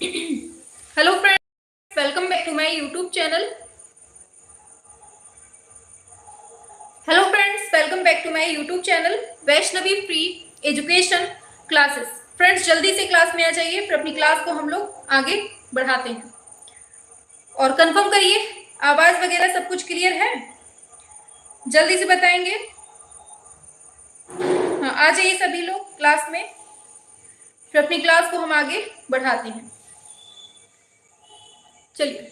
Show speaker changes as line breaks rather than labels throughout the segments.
Hello friends, welcome back to my YouTube channel. Hello friends, welcome back to my YouTube channel Vaishnavi free education classes. Friends, जल्दी से class में आ जाइए, फिर अपनी class को हम लोग आगे बढ़ाते हैं। और कंफर्म करिए, आवाज वगैरह सब कुछ क्लियर है? जल्दी से बताएंगे। हाँ, आ जाइए सभी लोग क्लास में, फिर अपनी क्लास को हम आगे बढ़ाते हैं। चलिए,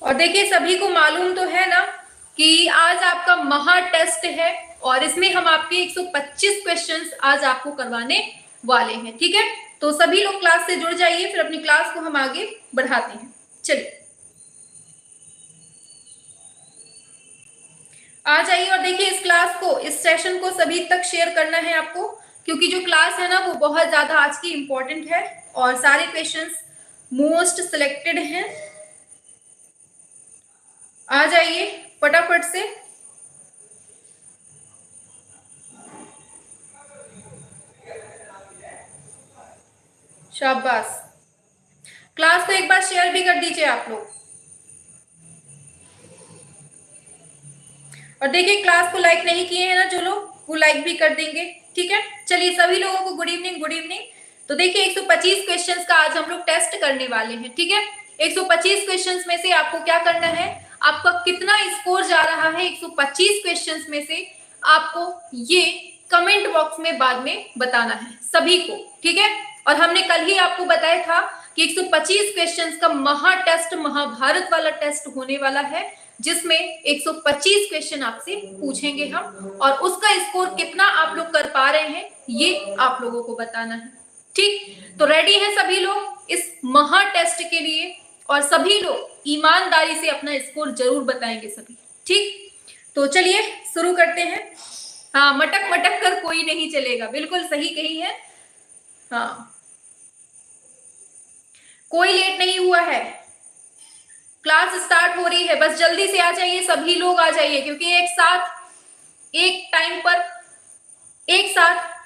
और देखिए सभी को मालूम तो है ना कि आज आपका महा टेस्ट है और इसमें हम आपके 125 क्वेश्चंस आज आपको करवाने वाले हैं। ठीक है, तो सभी लोग क्लास से जुड़ जाइए, फिर अपनी क्लास को हम आगे बढ़ाते हैं। चलिए, आ जाइए और देखिए इस क्लास को, इस सेशन को सभी तक शेयर करना है आपको, क्योंकि जो क्लास है ना वो बहुत ज्यादा आज की इंपॉर्टेंट है और सारे क्वेश्चंस मोस्ट सिलेक्टेड हैं। आ जाइए फटाफट से। शाबाश, क्लास को एक बार शेयर भी कर दीजिए आप लोग। और देखिए क्लास को लाइक नहीं किए हैं ना जो लोग, वो लाइक भी कर देंगे। ठीक है, चलिए सभी लोगों को गुड इवनिंग, गुड इवनिंग। तो देखिए 125 क्वेश्चंस का आज हम लोग टेस्ट करने वाले हैं। ठीक है, 125 क्वेश्चंस में से आपको क्या करना है, आपका कितना स्कोर जा रहा है 125 क्वेश्चंस में से, आपको ये कमेंट बॉक्स में बाद में बताना है सभी को। ठीक है, और हमने कल ही आपको बताया था कि 125 क्वेश्चंस का महा टेस्ट, महाभारत वाला टेस्ट होने वाला है, जिसमें 125 क्वेश्चन आपसे पूछेंगे हम, और उसका स्कोर कितना आप लोग कर पा रहे हैं ये आप लोगों को बताना है। ठीक, तो रेडी हैं सभी लोग इस महा टेस्ट के लिए, और सभी लोग ईमानदारी से अपना स्कोर जरूर बताएंगे सभी। ठीक, तो चलिए शुरू करते हैं। हाँ, मटक मटक कर कोई नहीं चलेगा, बिल्कुल सही कही है। हाँ, कोई लेट नहीं हुआ है, क्लास स्टार्ट हो रही है, बस जल्दी से आ जाइए, सभी लोग आ जाइए, क्योंकि एक साथ एक टाइम पर एक साथ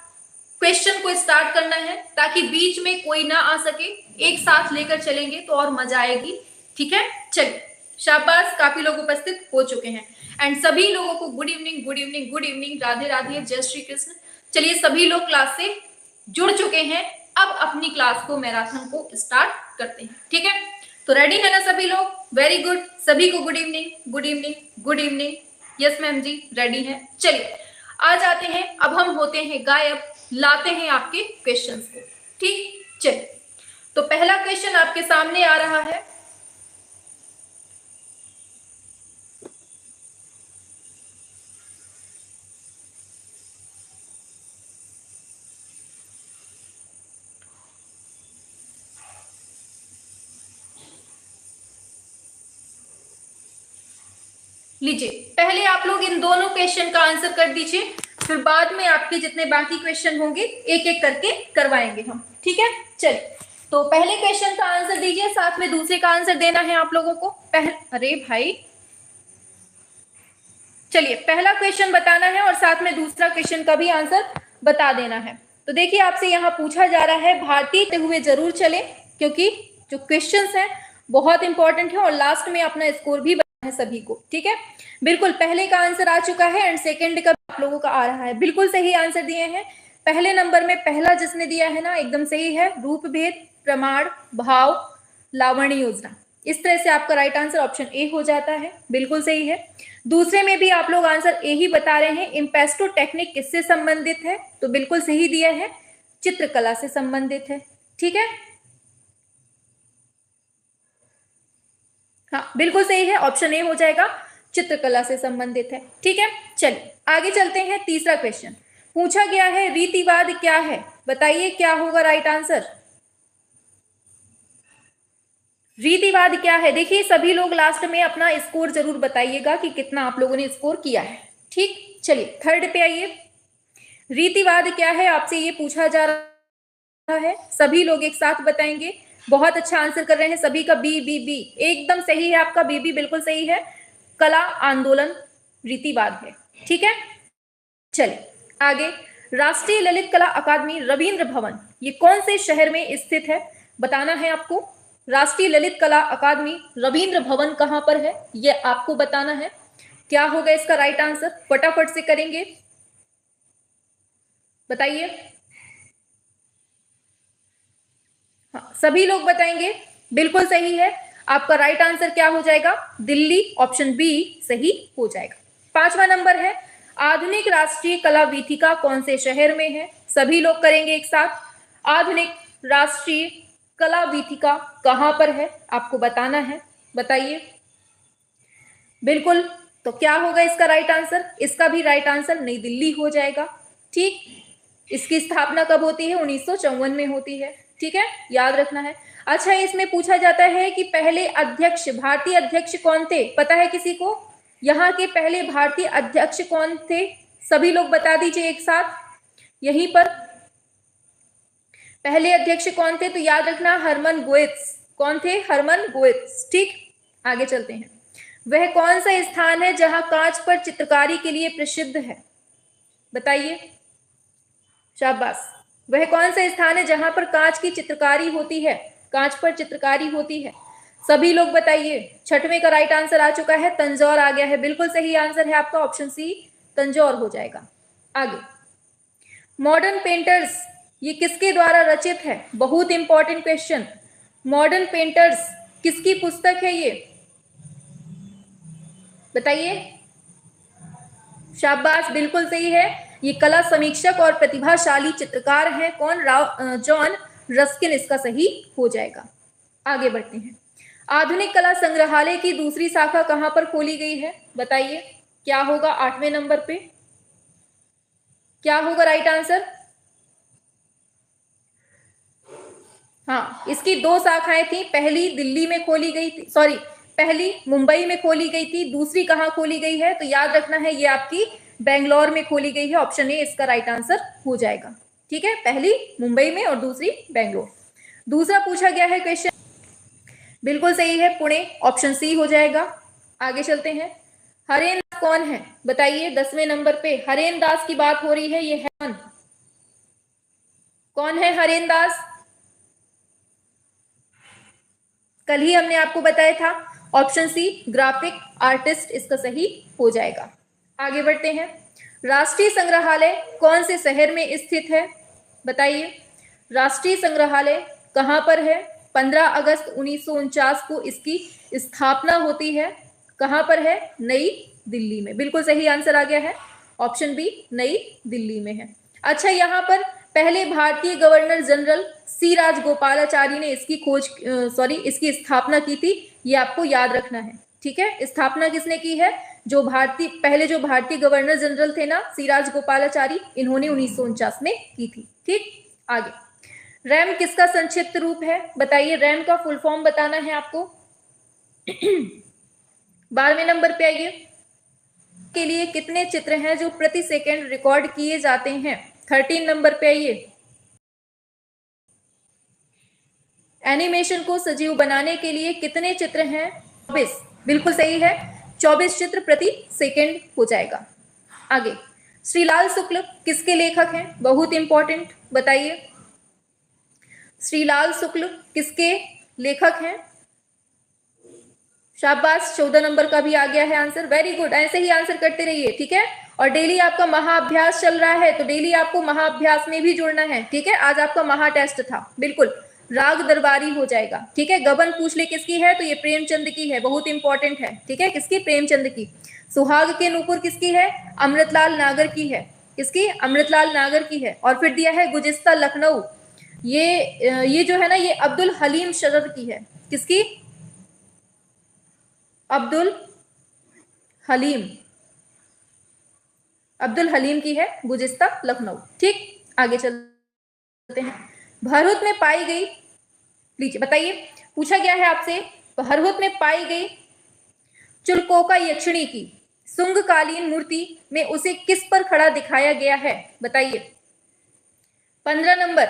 क्वेश्चन को स्टार्ट करना है, ताकि बीच में कोई ना आ सके। एक साथ लेकर चलेंगे तो और मजा आएगी। ठीक है, चलिए, शाबाश, काफी लोग उपस्थित हो चुके हैं। एंड सभी लोगों को good evening, good evening, good evening, Radhe Radhe, जय श्री कृष्ण। चलिए, सभी लोग क्लास से जुड़ चुके हैं, अब अपनी क्लास को, मैराथन को स्टार्ट करते हैं। ठीक है, तो रेडी है ना सभी लोग? वेरी गुड, सभी को good evening, good evening, good evening. Yes ma'am जी, रेडी है। चलिए, आ जाते हैं, अब हम होते हैं गायब, लाते हैं आपके क्वेश्चंस को। ठीक, चलिए, तो पहला क्वेश्चन आपके सामने आ रहा है। लीजिए, पहले आप लोग इन दोनों क्वेश्चन का आंसर कर दीजिए, फिर बाद में आपके जितने बाकी क्वेश्चन होंगे एक एक करके करवाएंगे हम। ठीक है, चलिए, तो पहले क्वेश्चन का आंसर दीजिए, साथ में दूसरे का आंसर देना है आप लोगों को। अरे भाई, चलिए, पहला क्वेश्चन बताना है और साथ में दूसरा क्वेश्चन का भी आंसर बता देना है। तो देखिए आपसे यहाँ पूछा जा रहा है, भारतीय हुए जरूर चले, क्योंकि जो क्वेश्चंस हैं बहुत इंपॉर्टेंट है और लास्ट में अपना स्कोर भी बताना है सभी को। ठीक है, बिल्कुल, पहले का आंसर आ चुका है एंड सेकेंड का आप लोगों का आ रहा है। बिल्कुल सही आंसर दिए हैं। पहले नंबर में पहला जिसने दिया है ना, एकदम सही है, रूप भेद, प्रमाण, भाव, लावण्य योजना। इस तरह से आपका राइट आंसर ऑप्शन ए हो जाता है, बिल्कुल सही है। दूसरे में भी आप लोग आंसर ए ही बता रहे हैं। इम्पेस्टो टेक्निक किससे संबंधित है? तो बिल्कुल सही दिया है, चित्रकला से संबंधित है। ठीक है, हाँ बिल्कुल सही है, ऑप्शन ए हो जाएगा, चित्रकला से संबंधित है। ठीक है, चलिए आगे चलते हैं। तीसरा क्वेश्चन पूछा गया है, रीतिवाद क्या है? बताइए क्या होगा राइट आंसर। रीतिवाद क्या है? देखिए सभी लोग लास्ट में अपना स्कोर जरूर बताइएगा कि कितना आप लोगों ने स्कोर किया है। ठीक, चलिए थर्ड पे आइए। रीतिवाद क्या है आपसे ये पूछा जा रहा है, सभी लोग एक साथ बताएंगे। बहुत अच्छा आंसर कर रहे हैं सभी का, बी बी बी एकदम सही है आपका, बी बी बिल्कुल सही है, कला आंदोलन रीतिवाद है। ठीक है, चलिए आगे, राष्ट्रीय ललित कला अकादमी रविंद्र भवन ये कौन से शहर में स्थित है, बताना है आपको। राष्ट्रीय ललित कला अकादमी रविंद्र भवन कहां पर है, ये आपको बताना है। क्या होगा इसका राइट आंसर, फटाफट से करेंगे, बताइए। हाँ, सभी लोग बताएंगे, बिल्कुल सही है। आपका राइट आंसर क्या हो जाएगा, दिल्ली, ऑप्शन बी सही हो जाएगा। 5वां नंबर है, आधुनिक राष्ट्रीय कला वीथिका कौन से शहर में है, सभी लोग करेंगे एक साथ। आधुनिक राष्ट्रीय कला वीथिका कहां पर है, आपको बताना है, बताइए। बिल्कुल, तो क्या होगा इसका राइट आंसर, इसका भी राइट आंसर नई दिल्ली हो जाएगा। ठीक, इसकी स्थापना कब होती है, 1954 में होती है। ठीक है, याद रखना है। अच्छा, इसमें पूछा जाता है कि पहले अध्यक्ष, भारतीय अध्यक्ष कौन थे, पता है किसी को, यहाँ के पहले भारतीय अध्यक्ष कौन थे, सभी लोग बता दीजिए एक साथ। यहीं पर पहले अध्यक्ष कौन थे, तो याद रखना हरमन गोएत्स। कौन थे, हरमन गोएत्स। ठीक, आगे चलते हैं। वह कौन सा स्थान है जहां कांच पर चित्रकारी के लिए प्रसिद्ध है, बताइए, शाबाश। वह कौन सा स्थान है जहां पर कांच की चित्रकारी होती है, कांच पर चित्रकारी होती है, सभी लोग बताइए। 6वें का राइट आंसर आ चुका है, तंजौर आ गया है, बिल्कुल सही आंसर है आपका, ऑप्शन सी तंजौर हो जाएगा। आगे, मॉडर्न पेंटर्स ये किसके द्वारा रचित है, बहुत इंपॉर्टेंट क्वेश्चन। मॉडर्न पेंटर्स किसकी पुस्तक है ये, बताइए, शाबाश, बिल्कुल सही है। ये कला समीक्षक और प्रतिभाशाली चित्रकार हैं, कौन, जॉन रस्किन इसका सही हो जाएगा। आगे बढ़ते हैं। आधुनिक कला संग्रहालय की दूसरी शाखा कहां पर खोली गई है, बताइए, क्या होगा 8वें नंबर पे, क्या होगा राइट आंसर। हाँ, इसकी 2 शाखाएं थी, पहली दिल्ली में खोली गई थी, सॉरी पहली मुंबई में खोली गई थी, दूसरी कहां खोली गई है, तो याद रखना है ये आपकी बेंगलोर में खोली गई है, ऑप्शन ए इसका राइट आंसर हो जाएगा। ठीक है, पहली मुंबई में और दूसरी बेंगलोर। दूसरा पूछा गया है क्वेश्चन, बिल्कुल सही है, पुणे, ऑप्शन सी हो जाएगा। आगे चलते हैं। हरेन दास कौन है, बताइए, 10वें नंबर पे हरेन दास की बात हो रही है, ये है कौन है हरेन दास, कल ही हमने आपको बताया था, ऑप्शन सी ग्राफिक आर्टिस्ट इसका सही हो जाएगा। आगे बढ़ते हैं। राष्ट्रीय संग्रहालय कौन से शहर में स्थित है, बताइए, राष्ट्रीय संग्रहालय कहां पर है। 15 अगस्त 1949 को इसकी स्थापना होती है, कहां पर है, नई दिल्ली में, बिल्कुल सही आंसर आ गया है, ऑप्शन बी नई दिल्ली में है। अच्छा, यहां पर पहले भारतीय गवर्नर जनरल सी राजगोपालाचारी ने इसकी इसकी स्थापना की थी, ये आपको याद रखना है। ठीक है, स्थापना किसने की है, पहले जो भारतीय गवर्नर जनरल थे ना सी राजगोपालाचारी, इन्होंने 1949 में की थी। ठीक, आगे, रैम किसका संक्षिप्त रूप है, बताइए, रैम का फुल फॉर्म बताना है आपको। 12वें नंबर पे आइए, के लिए कितने चित्र हैं जो प्रति सेकंड रिकॉर्ड किए जाते हैं, 13 नंबर पे आइए। एनिमेशन को सजीव बनाने के लिए कितने चित्र हैं, 24, बिल्कुल सही है, 24 चित्र प्रति सेकंड हो जाएगा। आगे, श्रीलाल शुक्ल किसके लेखक हैं, बहुत इंपॉर्टेंट, बताइए, श्रीलाल शुक्ल किसके लेखक हैं, शाबाश, 14 नंबर का भी आ गया है आंसर, वेरी गुड, ऐसे ही आंसर करते रहिए। ठीक है, और डेली आपका महाअभ्यास चल रहा है, तो डेली आपको महाअभ्यास में भी जुड़ना है। ठीक है, आज आपका महा टेस्ट था, बिल्कुल राग दरबारी हो जाएगा। ठीक है, गबन पूछ ले किसकी है, तो ये प्रेमचंद की है, बहुत इंपॉर्टेंट है। ठीक है, किसकी, प्रेमचंद की। सुहाग के नूपुर किसकी है, अमृतलाल नागर की है, किसकी, अमृतलाल नागर की है। और फिर दिया है गुजिस्ता लखनऊ, ये जो है ना, ये अब्दुल हलीम शरर की है, किसकी, अब्दुल हलीम की है गुजिस्ता लखनऊ। ठीक, आगे चलते हैं। भरहुत में पाई गई, लीजिए बताइए, पूछा गया है आपसे, भरहुत में पाई गई चुलकोका यक्षिणी की सुंगकालीन मूर्ति में उसे किस पर खड़ा दिखाया गया है, बताइए। 15 नंबर,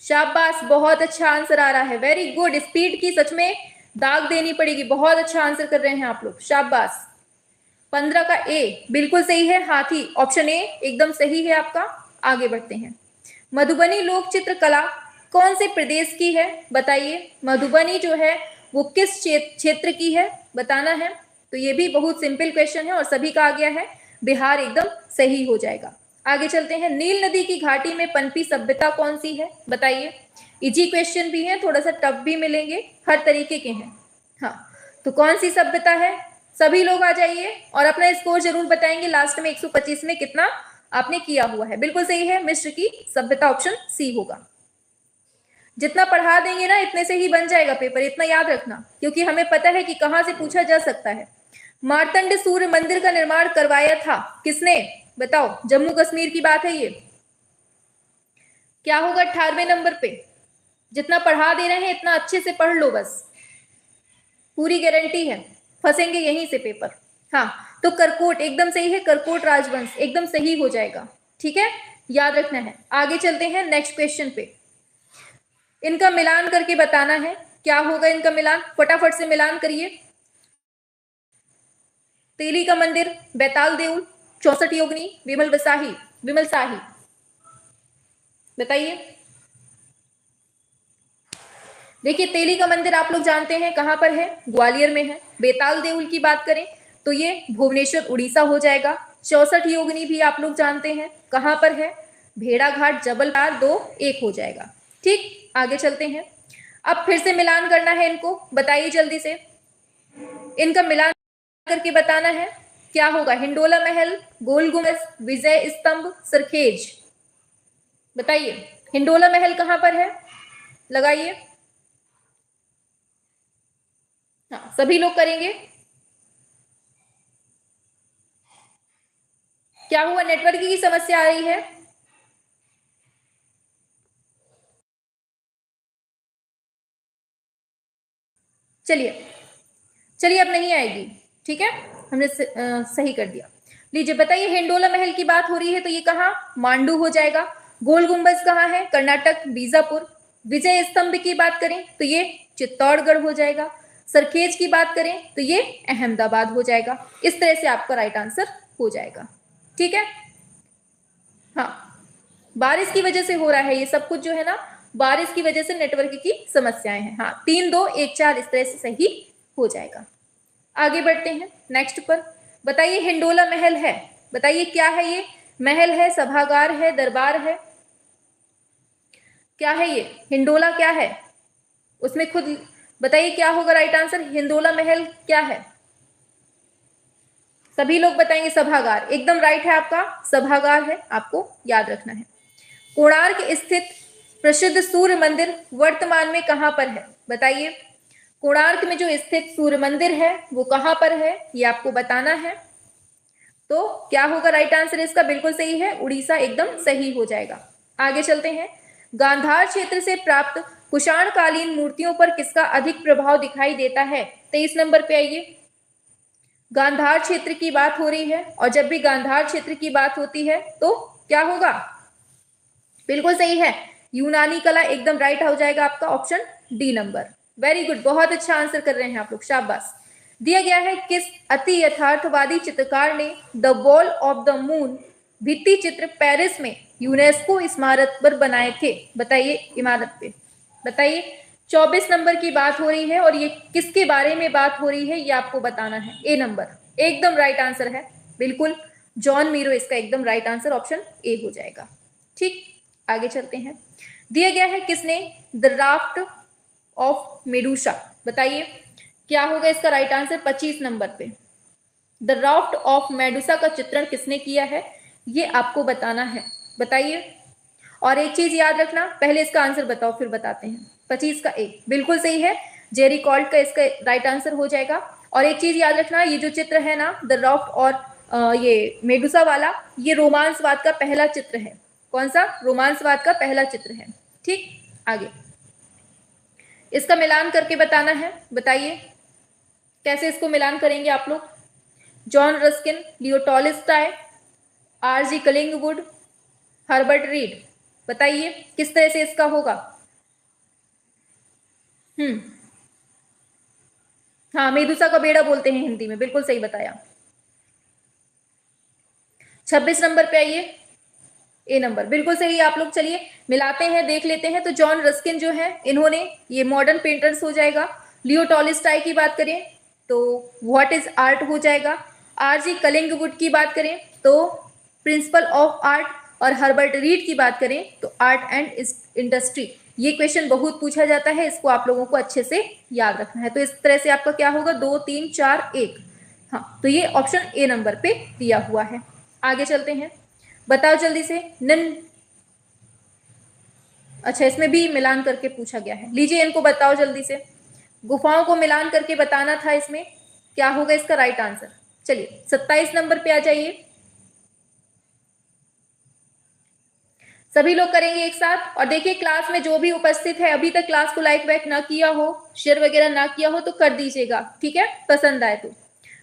शाबाश, बहुत अच्छा आंसर आ रहा है, वेरी गुड, स्पीड की सच में दाग देनी पड़ेगी, बहुत अच्छा आंसर कर रहे हैं आप लोग, शाबाश। 15 का ए बिल्कुल सही है, हाथी ऑप्शन ए एकदम सही है आपका। आगे बढ़ते हैं। मधुबनी लोक चित्र कला कौन से प्रदेश की है बताइए। मधुबनी जो है वो किस क्षेत्र की है बताना है। तो ये भी बहुत सिंपल क्वेश्चन है और सभी का आ गया है, बिहार एकदम सही हो जाएगा। आगे चलते हैं। नील नदी की घाटी में पनपी सभ्यता कौन सी है बताइए। इजी क्वेश्चन भी है, थोड़ा सा टफ भी मिलेंगे, हर तरीके के हैं। हाँ, तो कौन सी सभ्यता है, सभी लोग आ जाइए और अपना स्कोर जरूर बताएंगे लास्ट में 125 में कितना आपने किया हुआ है। बिल्कुल सही है, मिस्र की सभ्यता ऑप्शन सी होगा। जितना पढ़ा देंगे ना इतने से ही बन जाएगा पेपर, इतना याद रखना, क्योंकि हमें पता है कि कहां से पूछा जा सकता है। मार्तंड सूर्य मंदिर का निर्माण करवाया था किसने बताओ। जम्मू कश्मीर की बात है ये। क्या होगा 18वें नंबर पे। जितना पढ़ा दे रहे हैं इतना अच्छे से पढ़ लो बस, पूरी गारंटी है, फंसेंगे यहीं से पेपर। हाँ, तो करकोट एकदम सही है, करकोट राजवंश एकदम सही हो जाएगा। ठीक है, याद रखना है। आगे चलते हैं नेक्स्ट क्वेश्चन पे। इनका मिलान करके बताना है, क्या होगा इनका मिलान, फटाफट से मिलान करिए। तेली का मंदिर, बैताल देउल, 64 योगिनी, विमल शाही बताइए। देखिए तेली का मंदिर आप लोग जानते हैं कहां पर है, ग्वालियर में है। बेताल देउल की बात करें तो ये भुवनेश्वर उड़ीसा हो जाएगा। 64 योगिनी भी आप लोग जानते हैं कहां पर है, भेड़ाघाट जबलपुर 2-1 हो जाएगा। ठीक, आगे चलते हैं। अब फिर से मिलान करना है इनको, बताइए जल्दी से। इनका मिलान करके बताना है, क्या होगा। हिंडोला महल, गोल गुम्बद, विजय स्तंभ, सरखेज बताइए। हिंडोला महल कहां पर है, लगाइए। हाँ, सभी लोग करेंगे। क्या हुआ, नेटवर्क की समस्या आ रही है। चलिए चलिए, अब नहीं आएगी, ठीक है, हमने सही कर दिया। लीजिए बताइए, हिंडोला महल की बात हो रही है तो ये कहाँ, मांडू हो जाएगा। गोल गुम्बज कहाँ है, कर्नाटक, बीजापुर। विजय स्तंभ की बात करें तो ये चित्तौड़गढ़ हो जाएगा। सरखेज की बात करें तो ये अहमदाबाद हो जाएगा। इस तरह से आपका राइट आंसर हो जाएगा। ठीक है, हाँ, बारिश की वजह से हो रहा है ये सब कुछ जो है ना, बारिश की वजह से नेटवर्क की समस्याएं हैं। हाँ, 3-2-1-4 इस तरह से सही हो जाएगा। आगे बढ़ते हैं नेक्स्ट पर। बताइए हिंडोला महल है, बताइए क्या है ये, महल है, सभागार है, दरबार है, क्या है ये, हिंडोला क्या है, उसमें खुद बताइए क्या होगा राइट आंसर। हिंडोला महल क्या है, सभी लोग बताएंगे सभागार, एकदम राइट है आपका, सभागार है, आपको याद रखना है। कोणार्क स्थित प्रसिद्ध सूर्य मंदिर वर्तमान में कहां पर है बताइए। कोणार्क में जो स्थित सूर्य मंदिर है वो कहां पर है, ये आपको बताना है। तो क्या होगा राइट आंसर इसका, बिल्कुल सही है, उड़ीसा एकदम सही हो जाएगा। आगे चलते हैं। गांधार क्षेत्र से प्राप्त कुषाण कालीन मूर्तियों पर किसका अधिक प्रभाव दिखाई देता है। 23 नंबर पे आइए। गांधार क्षेत्र की बात हो रही है और जब भी गांधार क्षेत्र की बात होती है तो क्या होगा, बिल्कुल सही है, यूनानी कला एकदम राइट हो जाएगा आपका, option D number. Very good, बहुत अच्छा आंसर कर रहे हैं आप लोग, शाबाश। दिया गया है, किस अति यथार्थवादी चित्रकार ने the wall of the moon भित्ति चित्र पेरिस में यूनेस्को स्मारक पर बनाए थे बताइए, इमारत पे बताइए। 24 नंबर की बात हो रही है और ये किसके बारे में बात हो रही है ये आपको बताना है। ए नंबर एकदम राइट आंसर है, बिल्कुल जॉन मीरो इसका एकदम राइट आंसर, ऑप्शन ए हो जाएगा। ठीक, आगे चलते हैं। दिया गया है, किसने द राफ्ट ऑफ मेडूसा बताइए, क्या होगा इसका राइट आंसर 25 नंबर पे। द राफ्ट ऑफ मेडूसा का चित्रण किसने किया है ये आपको बताना है, बताइए। और एक चीज याद रखना, पहले इसका आंसर बताओ फिर बताते हैं। 25 का ए बिल्कुल सही है, जेरी कॉल्ट का इसका राइट आंसर हो जाएगा। और एक चीज याद रखना, ये जो चित्र है ना द राफ्ट और ये मेडूसा वाला, ये रोमांसवाद का पहला चित्र है। कौन सा, रोमांसवाद का पहला चित्र है। ठीक, आगे इसका मिलान करके बताना है, बताइए कैसे इसको मिलान करेंगे आप लोग। John Ruskin, Leo Tolstoy, R G Collingwood, Herbert Read बताइए किस तरह से इसका होगा। हाँ, मेदुसा का बेड़ा बोलते हैं हिंदी में, बिल्कुल सही बताया। 26 नंबर पे आइए, ए नंबर, बिल्कुल सही आप लोग। चलिए मिलाते हैं, देख लेते हैं। तो जॉन रस्किन जो है, इन्होंने, ये मॉडर्न पेंटर्स हो जाएगा। लियो टॉलस्टॉय की बात करें तो व्हाट इज आर्ट हो जाएगा। आरजी कलिंगवुड की बात करें तो प्रिंसिपल ऑफ आर्ट, और हर्बर्ट रीड की बात करें तो आर्ट एंड इंडस्ट्री। ये क्वेश्चन बहुत पूछा जाता है, इसको आप लोगों को अच्छे से याद रखना है। तो इस तरह से आपका क्या होगा, 2 3 4 1। हाँ, तो ये ऑप्शन ए नंबर पे दिया हुआ है। आगे चलते हैं, बताओ जल्दी से। अच्छा, इसमें भी मिलान करके पूछा गया है, लीजिए इनको बताओ जल्दी से। गुफाओं को मिलान करके बताना था, इसमें क्या होगा इसका राइट आंसर। चलिए 27 नंबर पे आ जाइए, सभी लोग करेंगे एक साथ। और देखिए क्लास में जो भी उपस्थित है, अभी तक क्लास को लाइक वाइक ना किया हो, शेयर वगैरह ना किया हो तो कर दीजिएगा, ठीक है, पसंद आए तो।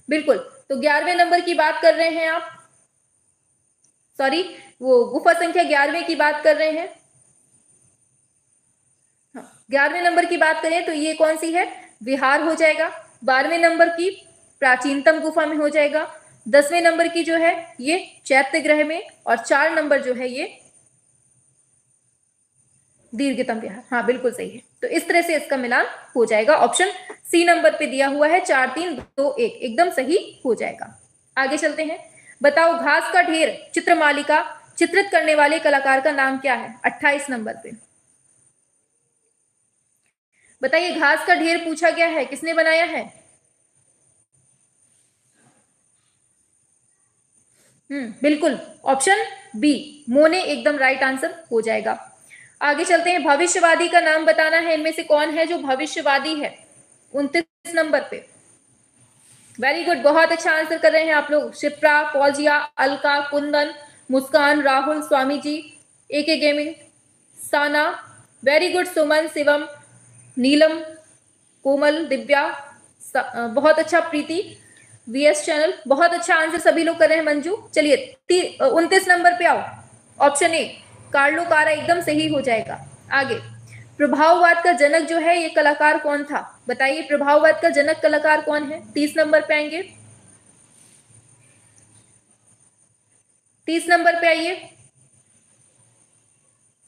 बिल्कुल, तो 11वें नंबर की बात कर रहे हैं आप, सॉरी वो गुफा संख्या 11वें की बात कर रहे हैं। हाँ, 11वें नंबर की बात करें तो ये कौन सी है, विहार हो जाएगा। 12वें नंबर की प्राचीनतम गुफा में हो जाएगा। 10वें नंबर की जो है ये चैत्य ग्रह में, और 4 नंबर जो है ये दीर्घतम विहार। हाँ बिल्कुल सही है। तो इस तरह से इसका मिलान हो जाएगा। ऑप्शन सी नंबर पे दिया हुआ है, 4 3 2 1, एकदम सही हो जाएगा। आगे चलते हैं, बताओ घास का ढेर चित्र मालिका चित्रित करने वाले कलाकार का नाम क्या है। 28 नंबर पे बताइए, घास का ढेर पूछा गया है, किसने बनाया है। बिल्कुल, ऑप्शन बी मोने एकदम राइट आंसर हो जाएगा। आगे चलते हैं, भविष्यवादी का नाम बताना है, इनमें से कौन है जो भविष्यवादी है। 29 नंबर पे, वेरी गुड, बहुत अच्छा आंसर कर रहे हैं आप लोग। शिप्रा, फौजिया, अलका, कुंदन, मुस्कान, राहुल, स्वामी जी, एके गेमिंग, साना, वेरी गुड, सुमन, शिवम, नीलम, कोमल, दिव्या, बहुत अच्छा, प्रीति, वीएस चैनल, बहुत अच्छा आंसर सभी लोग कर रहे हैं। मंजू, चलिए 29 नंबर पे आओ, ऑप्शन ए कार्लो कारा एकदम सही हो जाएगा। आगे, प्रभाववाद का जनक जो है ये कलाकार कौन था, बताइए प्रभाववाद का जनक कलाकार कौन है। 30 नंबर पे आएंगे, 30 नंबर पे आइए,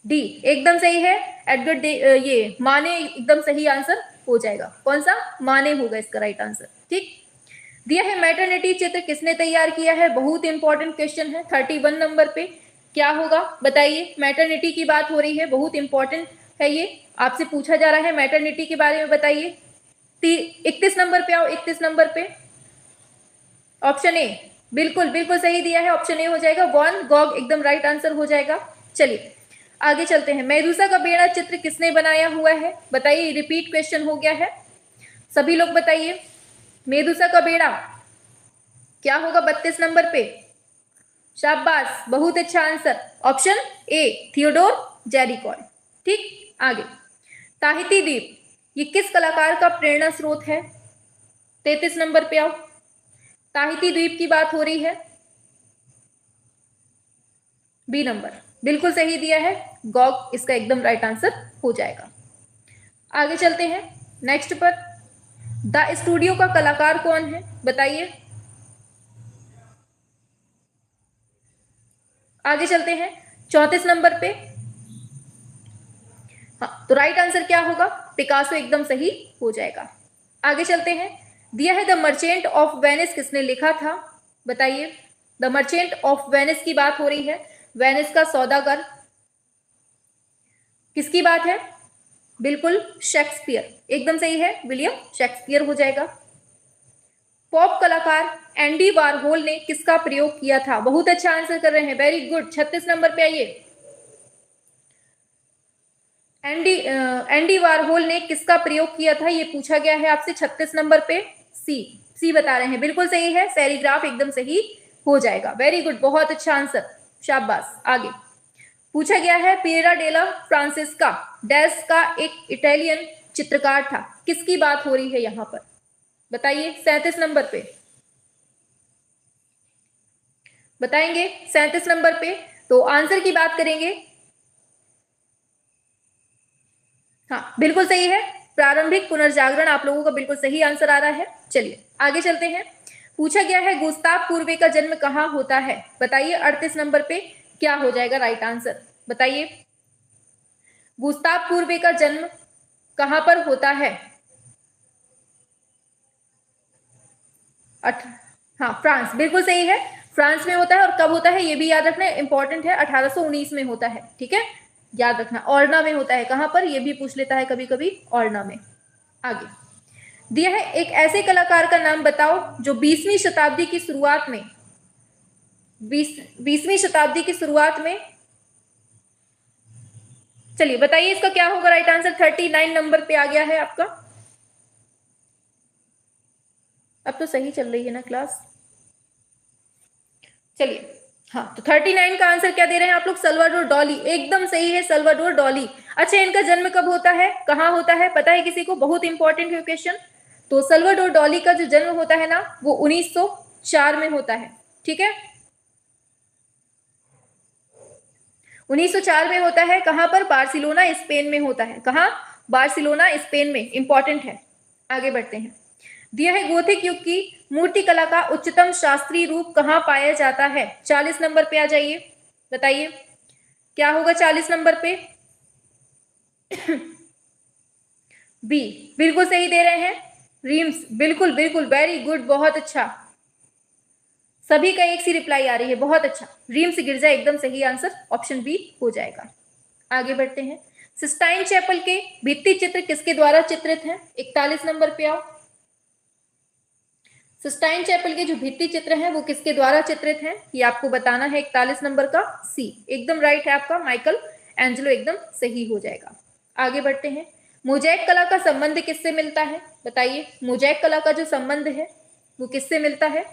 डी एकदम सही है, एडवर्ड ये माने एकदम सही आंसर हो जाएगा। कौन सा, माने होगा इसका राइट आंसर। ठीक, दिया है मैटरनिटी चित्र किसने तैयार किया है, बहुत इंपॉर्टेंट क्वेश्चन है। 31 नंबर पे क्या होगा बताइए, मैटरनिटी की बात हो रही है, बहुत इंपॉर्टेंट है ये, आपसे पूछा जा रहा है मैटरनिटी के बारे में बताइए। 31 नंबर पे आओ, 31 नंबर पे, ऑप्शन ए, बिल्कुल बिल्कुल सही दिया है, ऑप्शन ए हो जाएगा। वॉन गॉग एकदम राइट आंसर हो जाएगा। चलिए आगे चलते हैं, मेदुसा का बेड़ा चित्र किसने बनाया हुआ है, बताइए, रिपीट क्वेश्चन हो गया है, सभी लोग बताइए, मेदुसा का बेड़ा क्या होगा 32 नंबर पे। शाबाश, बहुत अच्छा आंसर, ऑप्शन ए थियोडोर जेरिकॉय। ठीक, आगे, ताहिती द्वीप ये किस कलाकार का प्रेरणा स्रोत है। 33 नंबर पे आओ, ताहिती द्वीप की बात हो रही है, बी नंबर, बिल्कुल सही दिया है, गॉग इसका एकदम राइट आंसर हो जाएगा। आगे चलते हैं नेक्स्ट पर, द स्टूडियो का कलाकार कौन है बताइए। आगे चलते हैं 34 नंबर पे, हाँ तो राइट आंसर क्या होगा, पिकासो एकदम सही हो जाएगा। आगे चलते हैं, दिया है द मर्चेंट ऑफ वेनिस किसने लिखा था बताइए। द मर्चेंट ऑफ वेनिस की बात हो रही है, वेनिस का सौदागर, किसकी बात है, बिल्कुल शेक्सपियर, एकदम सही है, विलियम शेक्सपियर हो जाएगा। पॉप कलाकार एंडी वारहोल ने किसका प्रयोग किया था, बहुत अच्छा आंसर कर रहे हैं, वेरी गुड। 36 नंबर पे आइए, एंडी वारहोल ने किसका प्रयोग किया था, ये पूछा गया है आपसे। 36 नंबर पे सी बता रहे हैं, बिल्कुल सही है, सेरीग्राफ एकदम सही हो जाएगा, वेरी गुड, बहुत अच्छा आंसर, शाबाश। आगे पूछा गया है, पिएरा डेला फ्रांसिस्का डैस का एक इटालियन चित्रकार था, किसकी बात हो रही है यहां पर बताइए। 37 नंबर पे बताएंगे, 37 नंबर पे तो आंसर की बात करेंगे। हाँ बिल्कुल सही है, प्रारंभिक पुनर्जागरण आप लोगों का बिल्कुल सही आंसर आ रहा है। चलिए आगे चलते हैं, पूछा गया है गुस्ताव कुर्वे का जन्म कहाँ होता है, बताइए 38 नंबर पे क्या हो जाएगा राइट आंसर, बताइए गुस्ताव कुर्वे का जन्म कहां पर होता है? हाँ फ्रांस, बिल्कुल सही है, फ्रांस में होता है। और कब होता है ये भी याद रखना, इंपॉर्टेंट है, 1819 में होता है, ठीक है, याद रखना। ऑर्ना में होता है, कहां पर, ये भी पूछ लेता है कभी कभी, ऑर्ना में। आगे दिया है एक ऐसे कलाकार का नाम बताओ जो 20वीं शताब्दी की शुरुआत में 20वीं शताब्दी की शुरुआत में, चलिए बताइए इसका क्या होगा राइट आंसर। 39 नंबर पे आ गया है आपका। अब तो सही चल रही है ना क्लास, चलिए हाँ, तो 39 का आंसर क्या दे रहे हैं आप लोग, सल्वाडोर डॉली, एकदम सही है, सल्वाडोर डॉली। अच्छा इनका जन्म कब होता है, कहाँ होता है, पता है किसी को, बहुत इंपॉर्टेंट है क्वेश्चन। तो सल्वाडोर डॉली का जो जन्म होता है ना वो 1904 में होता है, ठीक है, 1904 में होता है। कहां पर, बार्सिलोना स्पेन में होता है, कहां, बार्सिलोना स्पेन में, इंपॉर्टेंट है। आगे बढ़ते हैं, दिया है गोथिक युग की मूर्ति कला का उच्चतम शास्त्रीय रूप कहां पाया जाता है, 40 नंबर पे आ जाइए, बताइए क्या होगा 40 नंबर पे। बी, बिल्कुल सही दे रहे हैं, रीम्स, बिल्कुल बिल्कुल, वेरी गुड, बहुत अच्छा, सभी का एक सी रिप्लाई आ रही है, बहुत अच्छा, रीम्स गिरजा एकदम सही आंसर, ऑप्शन बी हो जाएगा। आगे बढ़ते हैं, सिस्टाइन चैपल के भित्ति चित्र किसके द्वारा चित्रित हैं, 41 नंबर पे आओ। सिस्टाइन चैपल के जो भित्ति चित्र हैं वो किसके द्वारा चित्रित हैं, ये आपको बताना है, 41 नंबर का सी एकदम राइट है आपका, माइकल एंजेलो एकदम सही हो जाएगा। आगे बढ़ते हैं, मोज़ेक कला का संबंध किससे मिलता है, बताइए मोज़ेक कला का जो संबंध है वो किससे मिलता है।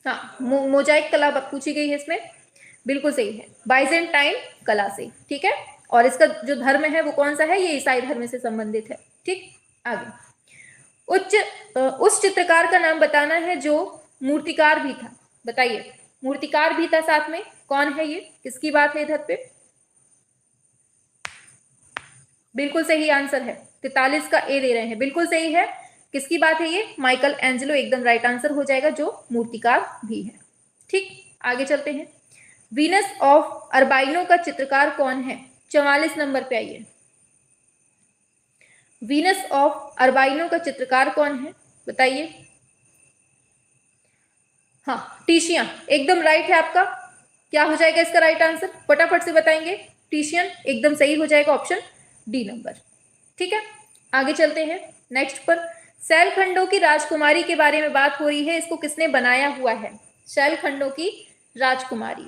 हाँ, मोज़ेक कला पूछी गई है इसमें, बिल्कुल सही है, बाइजेंटाइन कला से, ठीक है, और इसका जो धर्म है वो कौन सा है, ये ईसाई धर्म से संबंधित है, ठीक। आगे, उस चित्रकार का नाम बताना है जो मूर्तिकार भी था, बताइए मूर्तिकार भी था साथ में, कौन है ये, किसकी बात है इधर पे, बिल्कुल सही आंसर है, 43 का ए दे रहे हैं, बिल्कुल सही है, किसकी बात है ये, माइकल एंजेलो एकदम राइट आंसर हो जाएगा, जो मूर्तिकार भी है, ठीक। आगे चलते हैं, वीनस ऑफ अर्बाइनो का चित्रकार कौन है, 44 नंबर पे आइए, वीनस ऑफ अर्बाइनो का चित्रकार कौन है, बताइए। हाँ, टीशियन एकदम राइट है आपका, क्या हो जाएगा इसका राइट आंसर, फटाफट से बताएंगे, टीशियन एकदम सही हो जाएगा, ऑप्शन डी नंबर, ठीक है। आगे चलते हैं नेक्स्ट पर, शैलखंडों की राजकुमारी के बारे में बात हो रही है, इसको किसने बनाया हुआ है, शैलखंडों की राजकुमारी,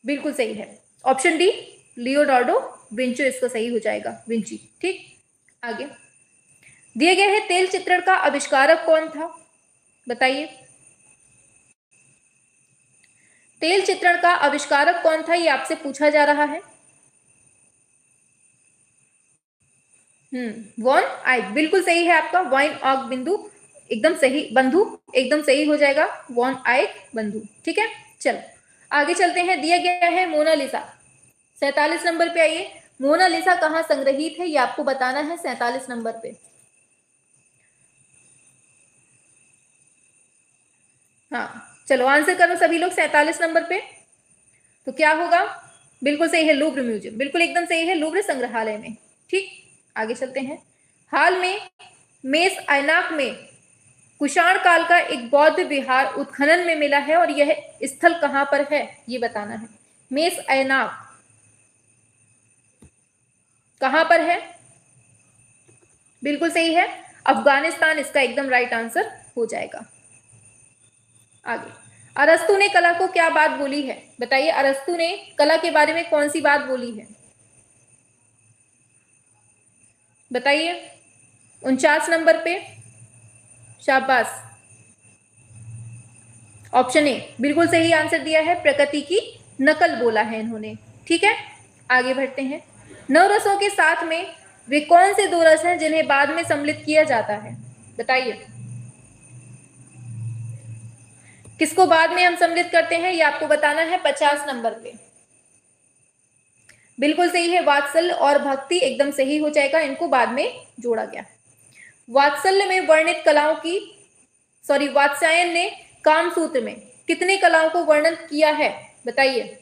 बिल्कुल सही है, ऑप्शन डी लियोनार्डो विंची इसका सही हो जाएगा, विंची, ठीक। आगे दिए गए हैं, तेल चित्रण का आविष्कारक कौन था, बताइए तेल चित्रण का आविष्कारक कौन था, ये आपसे पूछा जा रहा है। वॉन आइक, बिल्कुल सही है आपका, वाइन ऑक बिंदु एकदम सही, बंधु एकदम सही हो जाएगा, वॉन आइक बंधु, ठीक है। चलो आगे चलते हैं, दिया गया है मोनालिसा, 47 नंबर पे आइए, मोनालिसा कहाँ संग्रहित है ये आपको बताना है, 47 नंबर पे। हाँ चलो आंसर करो सभी लोग 47 नंबर पे, तो क्या होगा, बिल्कुल सही है, लूव्र म्यूजियम, बिल्कुल एकदम सही है, लूव्र संग्रहालय में, ठीक। आगे चलते हैं, हाल में मेस आयनाक में कुषाण काल का एक बौद्ध विहार उत्खनन में मिला है और यह स्थल कहां पर है ये बताना है, मेस आयनाक कहां पर है, बिल्कुल सही है, अफगानिस्तान इसका एकदम राइट आंसर हो जाएगा। आगे, अरस्तु ने कला को क्या बात बोली है, बताइए अरस्तु ने कला के बारे में कौन सी बात बोली है, बताइए 49 नंबर पे, शाबाश, ऑप्शन ए बिल्कुल सही आंसर दिया है, प्रकृति की नकल बोला है इन्होंने, ठीक है। आगे बढ़ते हैं, नवरसों के साथ में वे कौन से दो रस हैं जिन्हें बाद में सम्मिलित किया जाता है, बताइए किसको बाद में हम सम्मिलित करते हैं, ये आपको बताना है 50 नंबर पे, बिल्कुल सही है, वात्सल्य और भक्ति एकदम सही हो जाएगा, इनको बाद में जोड़ा गया। वात्सल्य में वर्णित कलाओं की वात्स्यायन ने कामसूत्र में कितने कलाओं को वर्णन किया है बताइए।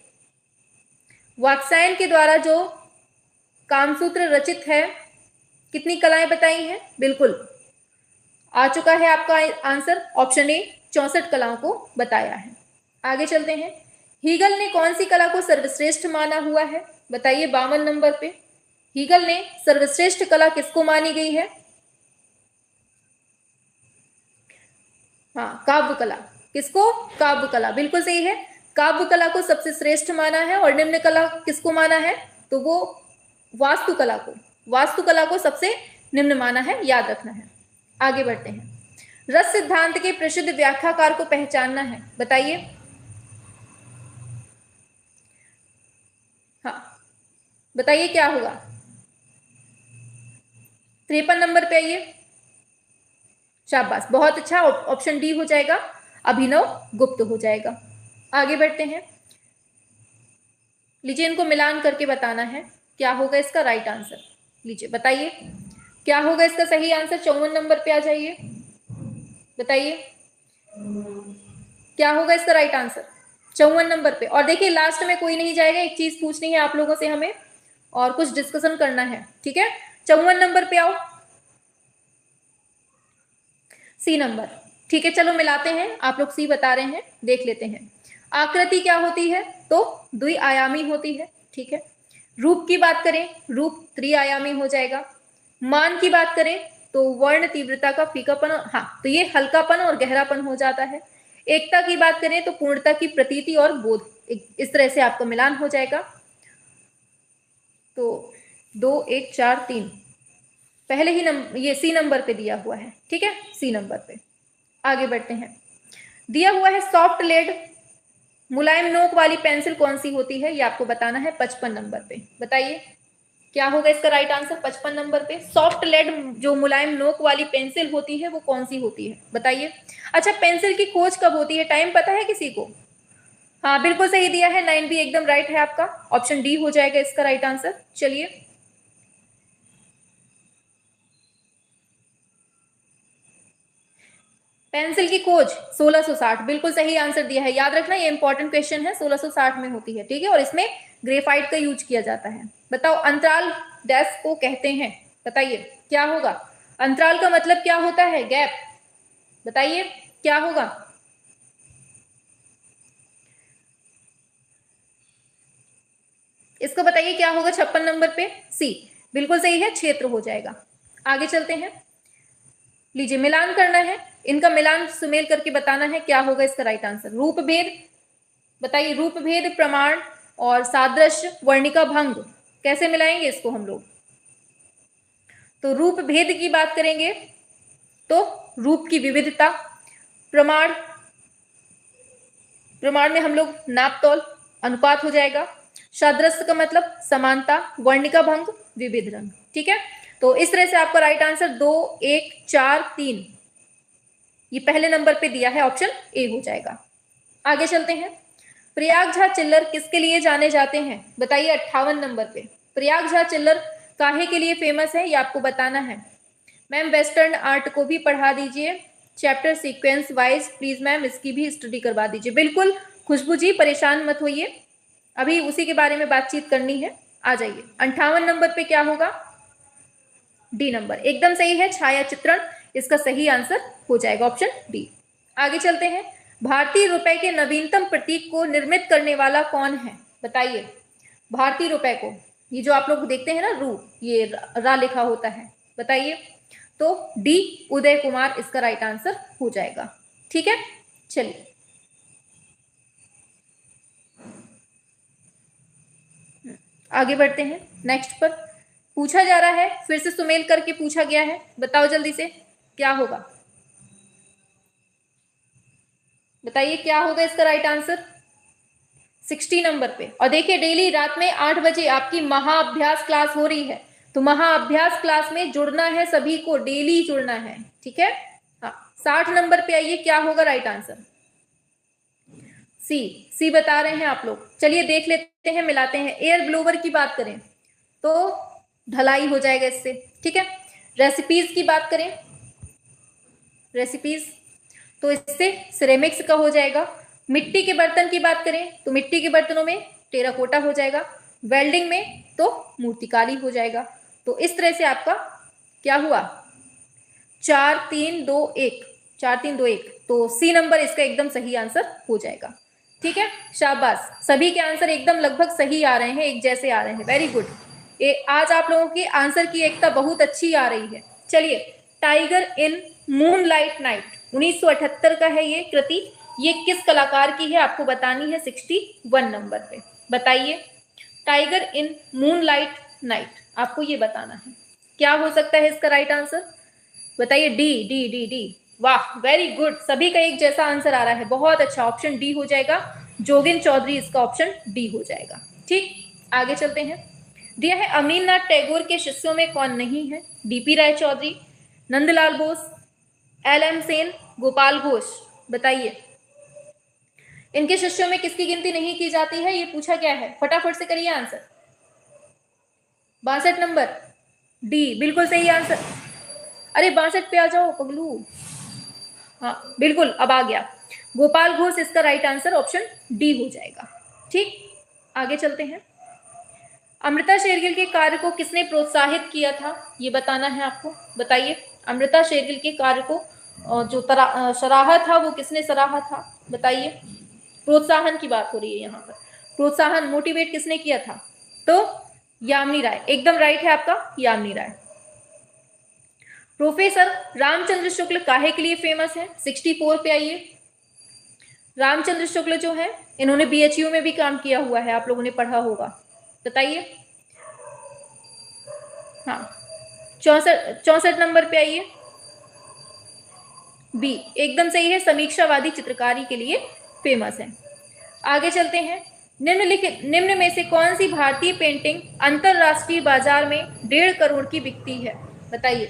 वात्स्यायन के द्वारा जो कामसूत्र रचित है कितनी कलाएं बताई हैं? बिल्कुल आ चुका है आपका आंसर, ऑप्शन ए 64 कलाओं को बताया है। आगे चलते हैं, हीगल ने कौन सी कला को सर्वश्रेष्ठ माना हुआ है बताइए। 52 नंबर पे हीगल ने सर्वश्रेष्ठ कला किसको मानी गई है? हाँ, काव्य कला। किसको? काव्य कला, बिल्कुल सही है, काव्य कला को सबसे श्रेष्ठ माना है। और निम्न कला किसको माना है? तो वो वास्तुकला को सबसे निम्न माना है, याद रखना है। आगे बढ़ते हैं, रस सिद्धांत के प्रसिद्ध व्याख्याकार को पहचानना है बताइए। हाँ बताइए क्या होगा? 53 नंबर पे आइए, शाबाश, बहुत अच्छा, ऑप्शन डी हो जाएगा, अभिनव गुप्त हो जाएगा। आगे बढ़ते हैं, लीजिए इनको मिलान करके बताना है क्या होगा इसका राइट आंसर। लीजिए बताइए क्या होगा इसका सही आंसर। 54 नंबर पे आ जाइए, बताइए क्या होगा इसका राइट आंसर 54 नंबर पे। और देखिए लास्ट में कोई नहीं जाएगा, एक चीज पूछनी है आप लोगों से हमें और कुछ डिस्कशन करना है, ठीक है। 54 नंबर पे आओ, सी नंबर, ठीक है। चलो मिलाते हैं, आप लोग सी बता रहे हैं, देख लेते हैं। आकृति क्या होती है? तो द्विआयामी होती है, ठीक है। रूप की बात करें, रूप त्रिआयामी हो जाएगा। मान की बात करें तो वर्ण तीव्रता का फीकापन, हाँ तो ये हल्कापन और गहरापन हो जाता है। एकता की बात करें तो पूर्णता की प्रतीति और बोध, इस तरह से आपका मिलान हो जाएगा। तो 2 1 4 3 पहले ही नंबर ये सी नंबर पे दिया हुआ है, ठीक है, सी नंबर पे। आगे बढ़ते हैं, दिया हुआ है सॉफ्ट लेड मुलायम नोक वाली पेंसिल कौन सी होती है, ये आपको बताना है 55 नंबर पे। बताइए क्या होगा इसका राइट आंसर 55 नंबर पे। सॉफ्ट लेड जो मुलायम नोक वाली पेंसिल होती है वो कौन सी होती है बताइए। अच्छा, पेंसिल की खोज कब होती है, टाइम पता है किसी को? हाँ बिल्कुल सही दिया है, 9 भी एकदम राइट है आपका, ऑप्शन डी हो जाएगा इसका राइट आंसर। चलिए पेंसिल की खोज 1660, बिल्कुल सही आंसर दिया है, याद रखना ये इंपॉर्टेंट क्वेश्चन है, 1660 में होती है, ठीक है। और इसमें ग्रेफाइट का यूज किया जाता है। बताओ अंतराल डैश को कहते हैं, बताइए क्या होगा। अंतराल का मतलब क्या होता है? गैप, बताइए क्या होगा। इसको बताइए क्या होगा 56 नंबर पे। सी बिल्कुल सही है, क्षेत्र हो जाएगा। आगे चलते हैं, लीजिए मिलान करना है, इनका मिलान सुमेल करके बताना है क्या होगा इसका राइट आंसर। रूप भेद, बताइए रूप भेद, प्रमाण और सादृश्य, वर्णिका भंग, कैसे मिलाएंगे इसको हम लोग। तो रूप भेद की बात करेंगे तो रूप की विविधता, प्रमाण, प्रमाण में हम लोग नाप तोल अनुपात हो जाएगा। सादृश्य का मतलब समानता, वर्णिका भंग विविध रंग, ठीक है। तो इस तरह से आपका राइट आंसर 2 1 4 3 ये पहले नंबर पे दिया है, ऑप्शन ए हो जाएगा। आगे चलते हैं, प्रयाग झा चिल्लर किसके लिए जाने जाते हैं बताइए 58 नंबर पे। प्रयाग झा चिल्लर काहे के लिए फेमस है ये आपको बताना है। मैम वेस्टर्न आर्ट को भी पढ़ा दीजिए, chapter sequence wise please ma'am, इसकी भी स्टडी करवा दीजिए। बिल्कुल खुशबू जी परेशान मत होइए, अभी उसी के बारे में बातचीत करनी है। आ जाइए 58 नंबर पे क्या होगा, डी नंबर एकदम सही है, छाया चित्रण इसका सही आंसर हो जाएगा, ऑप्शन डी। आगे चलते हैं, भारतीय रुपए के नवीनतम प्रतीक को निर्मित करने वाला कौन है बताइए। भारतीय रुपए को, ये जो आप लोग देखते हैं ना रू, ये रा लिखा होता है, बताइए। तो डी उदय कुमार इसका राइट आंसर हो जाएगा, ठीक है। चलिए आगे बढ़ते हैं, नेक्स्ट पर पूछा जा रहा है, फिर से सुमेल करके पूछा गया है, बताओ जल्दी से क्या होगा, बताइए क्या होगा इसका राइट आंसर 60 नंबर पे। और देखिए डेली रात में 8 बजे आपकी महाअभ्यास क्लास हो रही है, तो महाअभ्यास क्लास में जुड़ना है, सभी को डेली जुड़ना है, ठीक है। हाँ 60 नंबर पे आइए, क्या होगा राइट आंसर सी बता रहे हैं आप लोग। चलिए देख लेते हैं, मिलाते हैं। एयर ब्लोवर की बात करें तो ढलाई हो जाएगा इससे, ठीक है। रेसिपीज की बात करें, रेसिपीज तो इससे सिरेमिक्स का हो जाएगा। मिट्टी के बर्तन की बात करें तो मिट्टी के बर्तनों में टेराकोटा हो जाएगा। वेल्डिंग में तो मूर्तिकारी हो जाएगा। तो इस तरह से आपका क्या हुआ, 4 3 2 1, 4 3 2 1। तो सी नंबर इसका एकदम सही आंसर हो जाएगा, ठीक है। शाबाश, सभी के आंसर एकदम लगभग सही आ रहे हैं, एक जैसे आ रहे हैं, वेरी गुड। आज आप लोगों की आंसर की एकता बहुत अच्छी आ रही है। चलिए, टाइगर इन मूनलाइट नाइट 1978 का है ये कृति। ये किस कलाकार की है आपको बतानी है 61 नंबर पे। बताइए, टाइगर इन मूनलाइट नाइट, आपको ये बताना है। क्या हो सकता है इसका राइट आंसर, बताइए। डी डी डी डी, वाह वेरी गुड, सभी का एक जैसा आंसर आ रहा है, बहुत अच्छा। ऑप्शन डी हो जाएगा, जोगिन चौधरी इसका ऑप्शन डी हो जाएगा, ठीक। आगे चलते हैं। दिया है अमीरनाथ टैगोर के शिष्यों में कौन नहीं है, डीपी राय चौधरी, नंदलाल बोस, एल.एम. सेन, गोपाल घोष। बताइए, इनके शिष्यों में किसकी गिनती नहीं की जाती है, ये पूछा गया है। फटाफट से करिए आंसर। 62 नंबर, डी बिल्कुल सही आंसर। अरे 62 पे आ जाओ पगलू। हाँ बिल्कुल, अब आ गया। गोपाल घोष इसका राइट आंसर ऑप्शन डी हो जाएगा, ठीक। आगे चलते हैं। अमृता शेरगिल के कार्य को किसने प्रोत्साहित किया था, ये बताना है आपको। बताइए, अमृता शेरगिल के कार्य को जो सराहा था वो किसने सराहा था, बताइए। प्रोत्साहन की बात हो रही है यहाँ पर, प्रोत्साहन मोटिवेट किसने किया था, तो यामिनी राय, एकदम राइट है आपका, यामिनी राय। प्रोफेसर रामचंद्र शुक्ल काहे के लिए फेमस है, 64 पे आइए। रामचंद्र शुक्ल जो है, इन्होंने बीएचयू में भी काम किया हुआ है, आप लोगों ने पढ़ा होगा। बताइए। हाँ, 64 नंबर पे आइए। बी एकदम सही है, समीक्षावादी चित्रकारी के लिए फेमस है। आगे चलते हैं। निम्न में से कौन सी भारतीय पेंटिंग अंतरराष्ट्रीय बाजार में 1.5 करोड़ की बिकती है, बताइए।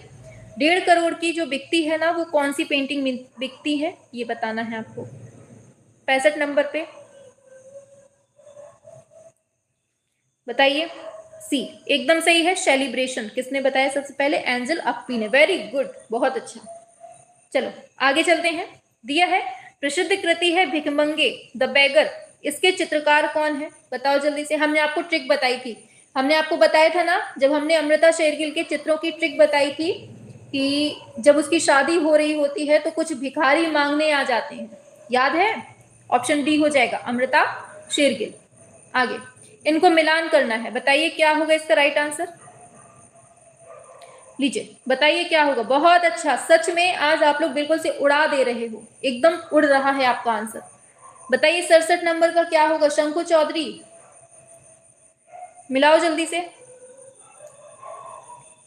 1.5 करोड़ की जो बिकती है ना, वो कौन सी पेंटिंग बिकती है, ये बताना है आपको। 65 नंबर पे बताइए। सी एकदम सही है, सेलिब्रेशन। किसने बताया सबसे पहले, एंजल अप्पी ने, वेरी गुड, बहुत अच्छा। चलो आगे चलते हैं। दिया है प्रसिद्ध कृति है भिखमंगे द बेगर, इसके चित्रकार कौन है, बताओ जल्दी से। हमने आपको ट्रिक बताई थी, हमने आपको बताया था ना, जब हमने अमृता शेरगिल के चित्रों की ट्रिक बताई थी कि जब उसकी शादी हो रही होती है तो कुछ भिखारी मांगने आ जाते हैं, याद है। ऑप्शन डी हो जाएगा, अमृता शेरगिल। आगे, इनको मिलान करना है, बताइए क्या होगा इसका राइट आंसर। लीजिए बताइए क्या होगा, बहुत अच्छा, सच में आज आप लोग बिल्कुल से उड़ा दे रहे हो, एकदम उड़ रहा है आपका आंसर। बताइए 67 नंबर का क्या होगा, शंकु चौधरी, मिलाओ जल्दी से।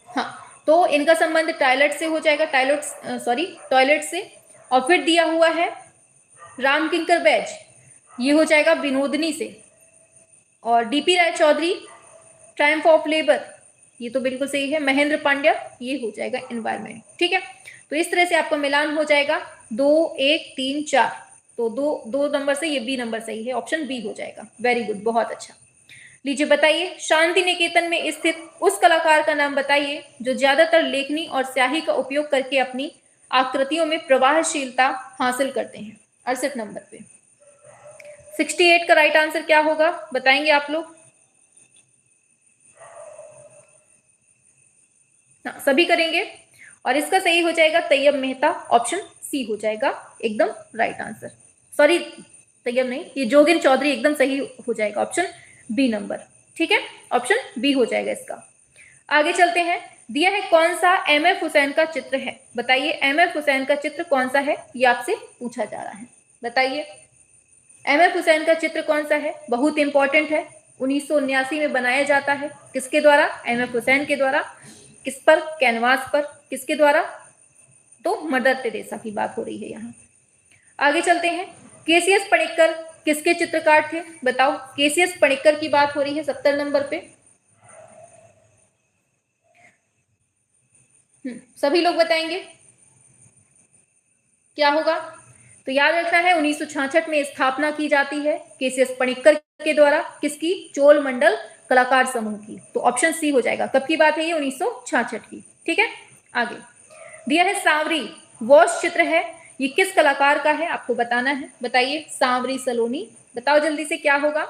हाँ, तो इनका संबंध टॉयलेट से हो जाएगा, टॉयलेट से। और फिर दिया हुआ है राम किंकर बैज, ये हो जाएगा विनोदनी से। और DP Roy Chowdhury triumph of labour, ये तो बिल्कुल सही है। महेंद्र पांड्या, ये हो जाएगा एनवायरमेंट, ठीक है। तो इस तरह से आपका मिलान हो जाएगा 2 1 3 4। तो दो नंबर से ये बी नंबर सही है, ऑप्शन बी हो जाएगा, वेरी गुड, बहुत अच्छा। लीजिए बताइए, शांति निकेतन में स्थित उस कलाकार का नाम बताइए जो ज्यादातर लेखनी और स्याही का उपयोग करके अपनी आकृतियों में प्रवाहशीलता हासिल करते हैं। 68 नंबर पे 68 का राइट आंसर क्या होगा, बताएंगे आप लोग। सभी करेंगे, और इसका सही हो जाएगा तैयब मेहता, ऑप्शन सी हो जाएगा एकदम राइट आंसर। सॉरी, तैयब नहीं, ये जोगिन चौधरी एकदम सही हो जाएगा, ऑप्शन बी नंबर, ठीक है, ऑप्शन बी हो जाएगा इसका। आगे चलते हैं। दिया है कौन सा एम.एफ. हुसैन का चित्र है, बताइए। एम.एफ. हुसैन का चित्र कौन सा है, ये आपसे पूछा जा रहा है, बताइए। एम.एफ. हुसैन का चित्र कौन सा है, बहुत इंपॉर्टेंट है, 1979 में बनाया जाता है, किसके द्वारा, एम.एफ. हुसैन के द्वारा। किस पर, कैनवास पर, किसके द्वारा, तो मदर टेरेसा की बात हो रही है यहाँ। आगे चलते हैं। केसीएस पणिक्कर किसके चित्रकार थे, बताओ। केसीएस पणिक्कर की बात हो रही है 70 नंबर पे। सभी लोग बताएंगे क्या होगा। तो याद रखना है 1966 में स्थापना की जाती है केसीएस पणिक्कर के द्वारा, किसकी? चोल मंडल कलाकार समूह की। तो ऑप्शन सी हो जाएगा। कब की बात है ये? 1966 की। ठीक है, आगे दिया है सांवरी वॉश चित्र है, ये किस कलाकार का है आपको बताना है। बताइए, सांवरी सलोनी, बताओ जल्दी से क्या होगा।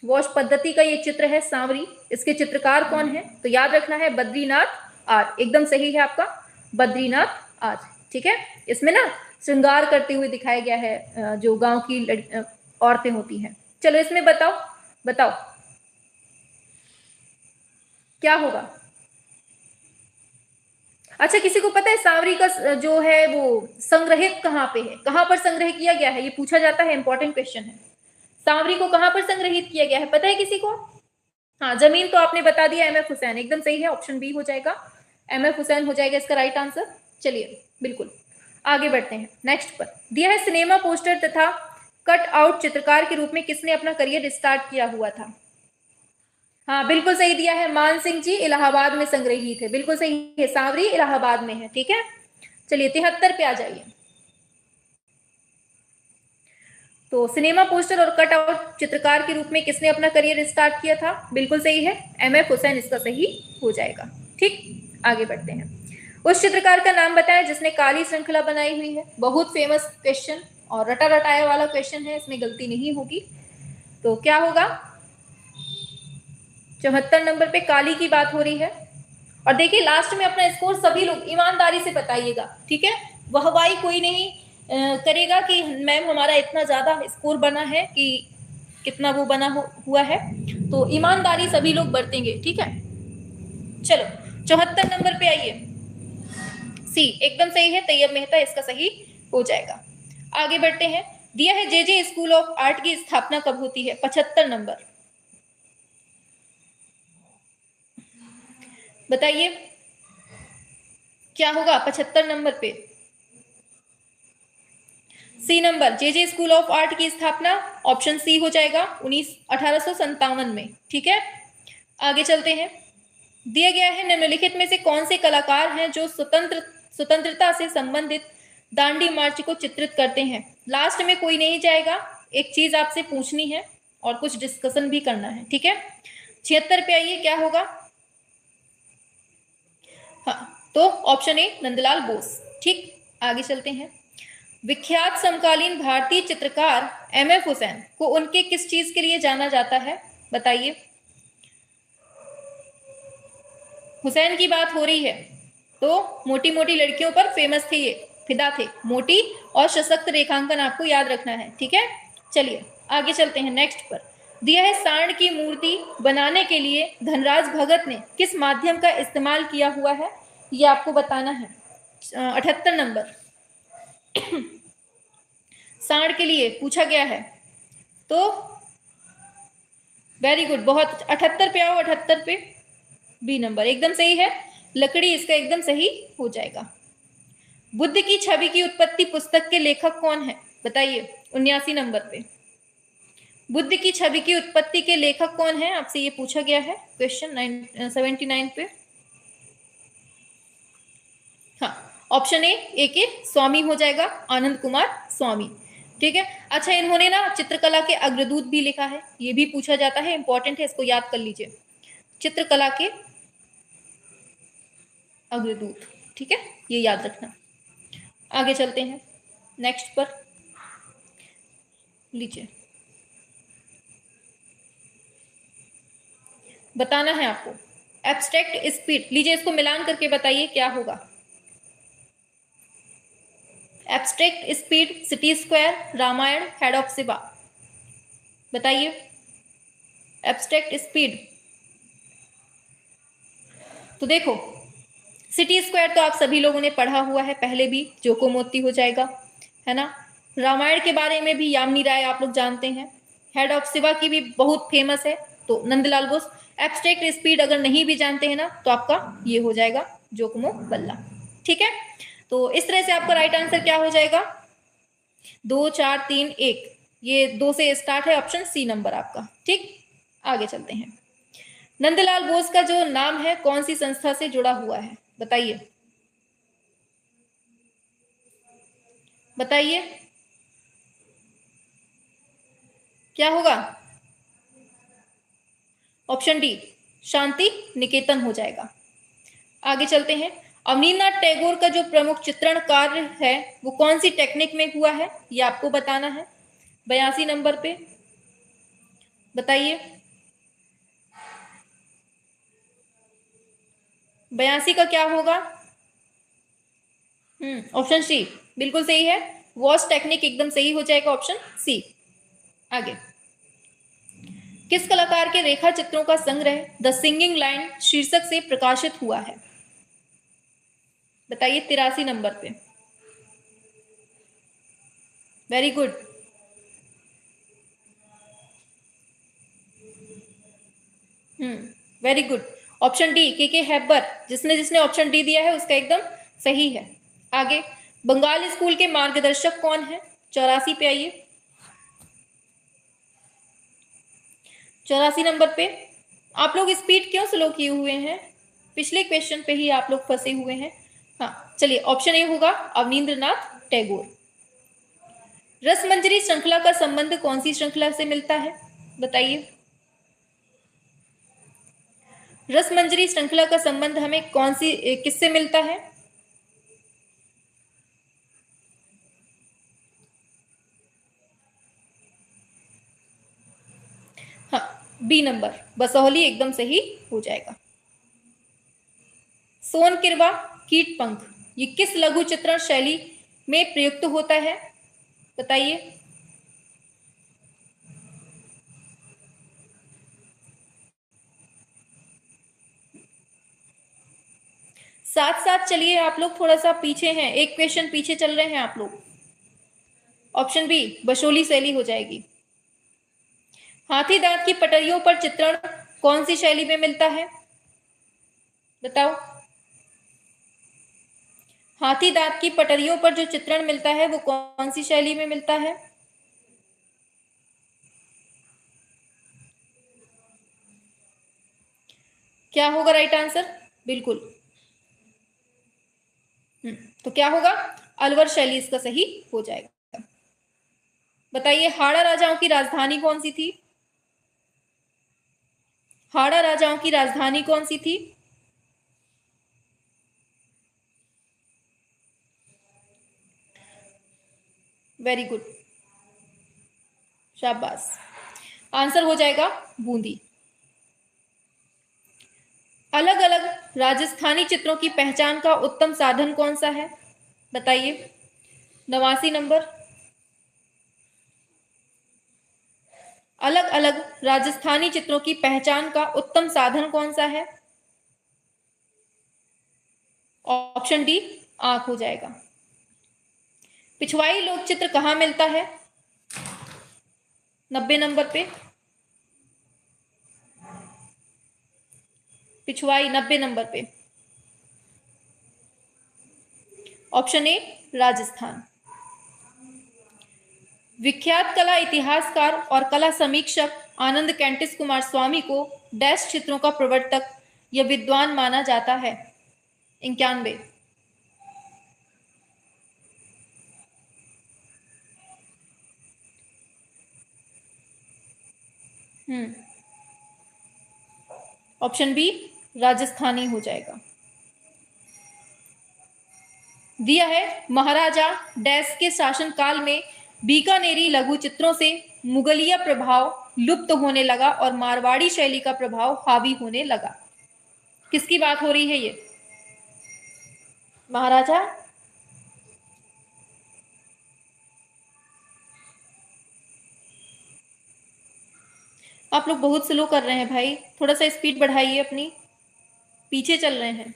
वॉश पद्धति का ये चित्र है सांवरी, इसके चित्रकार कौन है? तो याद रखना है बद्रीनाथ आर, एकदम सही है आपका, बद्रीनाथ आर। ठीक है, इसमें ना श्रृंगार करते हुए दिखाया गया है जो गांव की औरतें होती हैं। चलो इसमें बताओ, बताओ क्या होगा। अच्छा, किसी को पता है सांवरी का जो है वो संग्रहित कहाँ पे है, कहाँ पर संग्रह किया गया है? ये पूछा जाता है, इंपॉर्टेंट क्वेश्चन है। सांवरी को कहाँ पर संग्रहित किया गया है, पता है किसी को? हाँ, जमीन तो आपने बता दिया, एम एफ हुसैन, एकदम सही है, ऑप्शन बी हो जाएगा, एम एफ हुसैन हो जाएगा इसका राइट आंसर। चलिए बिल्कुल आगे बढ़ते हैं। नेक्स्ट पर दिया है सिनेमा पोस्टर तथा कट आउट चित्रकार के रूप में किसने अपना करियर स्टार्ट किया हुआ था? हाँ बिल्कुल सही दिया है, मान सिंह जी इलाहाबाद में संग्रहित है, बिल्कुल सही है, सांवरी इलाहाबाद में है। ठीक है, चलिए 73 पे आ जाइए। तो सिनेमा पोस्टर और कट आउट चित्रकार के रूप में किसने अपना करियर स्टार्ट किया था? बिल्कुल सही है, एम एफ हुसैन इसका सही हो जाएगा। ठीक, आगे बढ़ते हैं। उस चित्रकार का नाम बताएं जिसने काली श्रृंखला बनाई हुई है। बहुत फेमस क्वेश्चन और रटा रटाया वाला क्वेश्चन है, इसमें गलती नहीं होगी। तो क्या होगा? 74 नंबर पे काली की बात हो रही है। और देखिए लास्ट में अपना स्कोर सभी लोग ईमानदारी से बताइएगा, ठीक है? वाहवाही कोई नहीं करेगा कि मैम हमारा इतना ज्यादा स्कोर बना है कि कितना वो बना हुआ है, तो ईमानदारी सभी लोग बरतेंगे, ठीक है? चलो 74 नंबर पे आइए। सी एकदम सही है, तैयब मेहता इसका सही हो जाएगा। आगे बढ़ते हैं। दिया है जेजे स्कूल ऑफ आर्ट की स्थापना कब होती है? 75 नंबर, बताइए क्या होगा 75 नंबर पे? C number, JJ school of art की स्थापना ऑप्शन सी हो जाएगा 1857 में। ठीक है, आगे चलते हैं। दिया गया है निम्नलिखित में से कौन से कलाकार हैं जो स्वतंत्रता से संबंधित दांडी मार्च को चित्रित करते हैं? लास्ट में कोई नहीं जाएगा, एक चीज आपसे पूछनी है और कुछ डिस्कशन भी करना है, ठीक है? 76 पे आइए, क्या होगा? हाँ, तो ऑप्शन ए नंदलाल बोस। ठीक, आगे चलते हैं। विख्यात समकालीन भारतीय चित्रकार एम एफ हुसैन को उनके किस चीज के लिए जाना जाता है? बताइए। हुसैन की बात हो रही है तो मोटी मोटी लड़कियों पर फेमस थे, ये फिदा थे, मोटी और सशक्त रेखांकन आपको याद रखना है, ठीक है? चलिए आगे चलते हैं नेक्स्ट पर। दिया है सांड की मूर्ति बनाने के लिए धनराज भगत ने किस माध्यम का इस्तेमाल किया हुआ है? ये आपको बताना है। 78 नंबर सांड के लिए पूछा गया है, तो वेरी गुड, बहुत 78 पे आओ, 78 पे बी नंबर एकदम सही है, लकड़ी इसका एकदम सही हो जाएगा। बुद्ध की छवि की उत्पत्ति पुस्तक के लेखक कौन है? बताइए 79 नंबर पे। बुद्ध की छवि की उत्पत्ति के लेखक कौन है? आपसे ये पूछा गया है क्वेश्चन 79 पे। हाँ, ऑप्शन ए के स्वामी हो जाएगा, आनंद कुमार स्वामी। ठीक है, अच्छा इन्होंने ना चित्रकला के अग्रदूत भी लिखा है, ये भी पूछा जाता है, इंपॉर्टेंट है, इसको याद कर लीजिए, चित्रकला के अग्रदूत। ठीक है, ये याद रखना। आगे चलते हैं नेक्स्ट पर, लीजिए बताना है आपको एब्स्ट्रैक्ट स्पीड, लीजिए इसको मिलान करके बताइए क्या होगा। Abstract speed, city square, Ramayana, head of Shiva, बताइए एब्स्ट्रैक्ट स्पीड। तो देखो सिटी स्क्वायर तो आप सभी लोगों ने पढ़ा हुआ है पहले भी, जोको मोती हो जाएगा, है ना? रामायण के बारे में भी यामिनी राय आप लोग जानते हैं, हेड ऑफ शिवा की भी बहुत फेमस है, तो नंदलाल बोस। एब्स्ट्रैक्ट स्पीड अगर नहीं भी जानते हैं ना तो आपका ये हो जाएगा जोकोमो बल्ला। ठीक है, तो इस तरह से आपका राइट आंसर क्या हो जाएगा? 2 4 3 1, ये 2 से स्टार्ट है, ऑप्शन सी नंबर आपका। ठीक, आगे चलते हैं। नंदलाल बोस का जो नाम है कौन सी संस्था से जुड़ा हुआ है? बताइए बताइए। क्या होगा? ऑप्शन डी शांति निकेतन हो जाएगा। आगे चलते हैं। अवनींद्रनाथ टैगोर का जो प्रमुख चित्रण कार्य है वो कौन सी टेक्निक में हुआ है, ये आपको बताना है। 82 नंबर पे बताइए। 82 का क्या होगा? ऑप्शन सी बिल्कुल सही है, वॉश टेक्निक एकदम सही हो जाएगा, ऑप्शन सी। आगे, किस कलाकार के रेखा चित्रों का संग्रह द सिंगिंग लाइन शीर्षक से प्रकाशित हुआ है? बताइए 83 नंबर पे। Very good. Very good. Option D के हैबर, जिसने जिसने ऑप्शन डी दिया है उसका एकदम सही है। आगे, बंगाल स्कूल के मार्गदर्शक कौन है? 84 पे आइए। 84 नंबर पे। आप लोग स्पीड क्यों स्लो किए हुए हैं? पिछले क्वेश्चन पे ही आप लोग फंसे हुए हैं। हाँ चलिए, ऑप्शन ए होगा अवनींद्रनाथ टैगोर। रसमंजरी श्रृंखला का संबंध कौन सी श्रृंखला से मिलता है? बताइए। रसमंजरी श्रृंखला का संबंध हमें कौन सी किससे मिलता है? हाँ, बी नंबर बसोहली एकदम सही हो जाएगा। सोन किरवा कीट पंख ये किस लघु चित्रण शैली में प्रयुक्त होता है? बताइए। साथ साथ चलिए, आप लोग थोड़ा सा पीछे हैं, एक क्वेश्चन पीछे चल रहे हैं आप लोग। ऑप्शन बी बशोली शैली हो जाएगी। हाथी दांत की पटरियों पर चित्रण कौन सी शैली में मिलता है? बताओ। हाथी दांत की पटरियों पर जो चित्रण मिलता है वो कौन सी शैली में मिलता है? क्या होगा राइट आंसर? बिल्कुल। तो क्या होगा? अलवर शैली इसका सही हो जाएगा। बताइए, हाड़ा राजाओं की राजधानी कौन सी थी? हाड़ा राजाओं की राजधानी कौन सी थी? वेरी गुड, शाबाश। आंसर हो जाएगा बूंदी। अलग अलग राजस्थानी चित्रों की पहचान का उत्तम साधन कौन सा है? बताइए। 89 नंबर। अलग अलग राजस्थानी चित्रों की पहचान का उत्तम साधन कौन सा है? ऑप्शन डी आंख हो जाएगा। पिछवाई लोक चित्र कहां मिलता है? 90 नंबर पे। पिछवाई 90 नंबर पे। Option A Rajasthan. विख्यात कला इतिहासकार और कला समीक्षक आनंद कैंटिस कुमार स्वामी को डैश चित्रों का प्रवर्तक या विद्वान माना जाता है? 91। ऑप्शन बी राजस्थानी हो जाएगा। दिया है, महाराजा डैश के शासनकाल में बीकानेरी लघु चित्रों से मुगलिया प्रभाव लुप्त होने लगा और मारवाड़ी शैली का प्रभाव हावी होने लगा। किसकी बात हो रही है ये? महाराजा। आप लोग बहुत स्लो कर रहे हैं भाई, थोड़ा सा स्पीड बढ़ाइए अपनी, पीछे चल रहे हैं।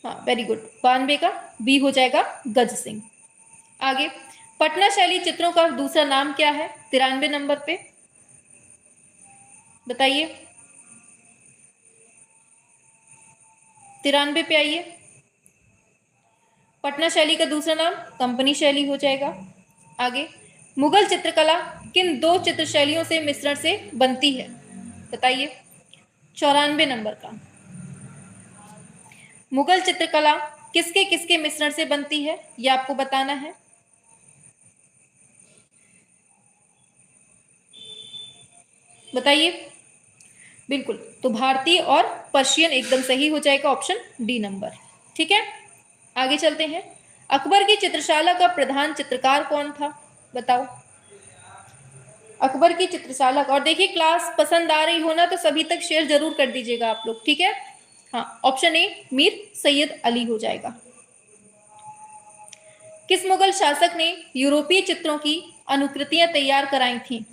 हाँ वेरी गुड, 92 का बी हो जाएगा गज सिंह। आगे, पटना शैली चित्रों का दूसरा नाम क्या है? 93 नंबर पे बताइए। 93 पे आइए। पटना शैली का दूसरा नाम कंपनी शैली हो जाएगा। आगे, मुगल चित्रकला किन दो चित्र शैलियों से मिश्रण से बनती है? बताइए। 94 नंबर का। मुगल चित्रकला किसके किसके मिश्रण से बनती है, ये आपको बताना है। बताइए। बिल्कुल, तो भारतीय और पर्शियन एकदम सही हो जाएगा, ऑप्शन डी नंबर। ठीक है, आगे चलते हैं। अकबर की चित्रशाला का प्रधान चित्रकार कौन था, बताओ। अकबर की चित्रशाला का, और देखिए क्लास पसंद आ रही हो ना तो सभी तक शेयर जरूर कर दीजिएगा आप लोग, ठीक है। हाँ, ऑप्शन ए मीर सैयद अली हो जाएगा। किस मुगल शासक ने यूरोपीय चित्रों की अनुकृतियां तैयार कराई थी,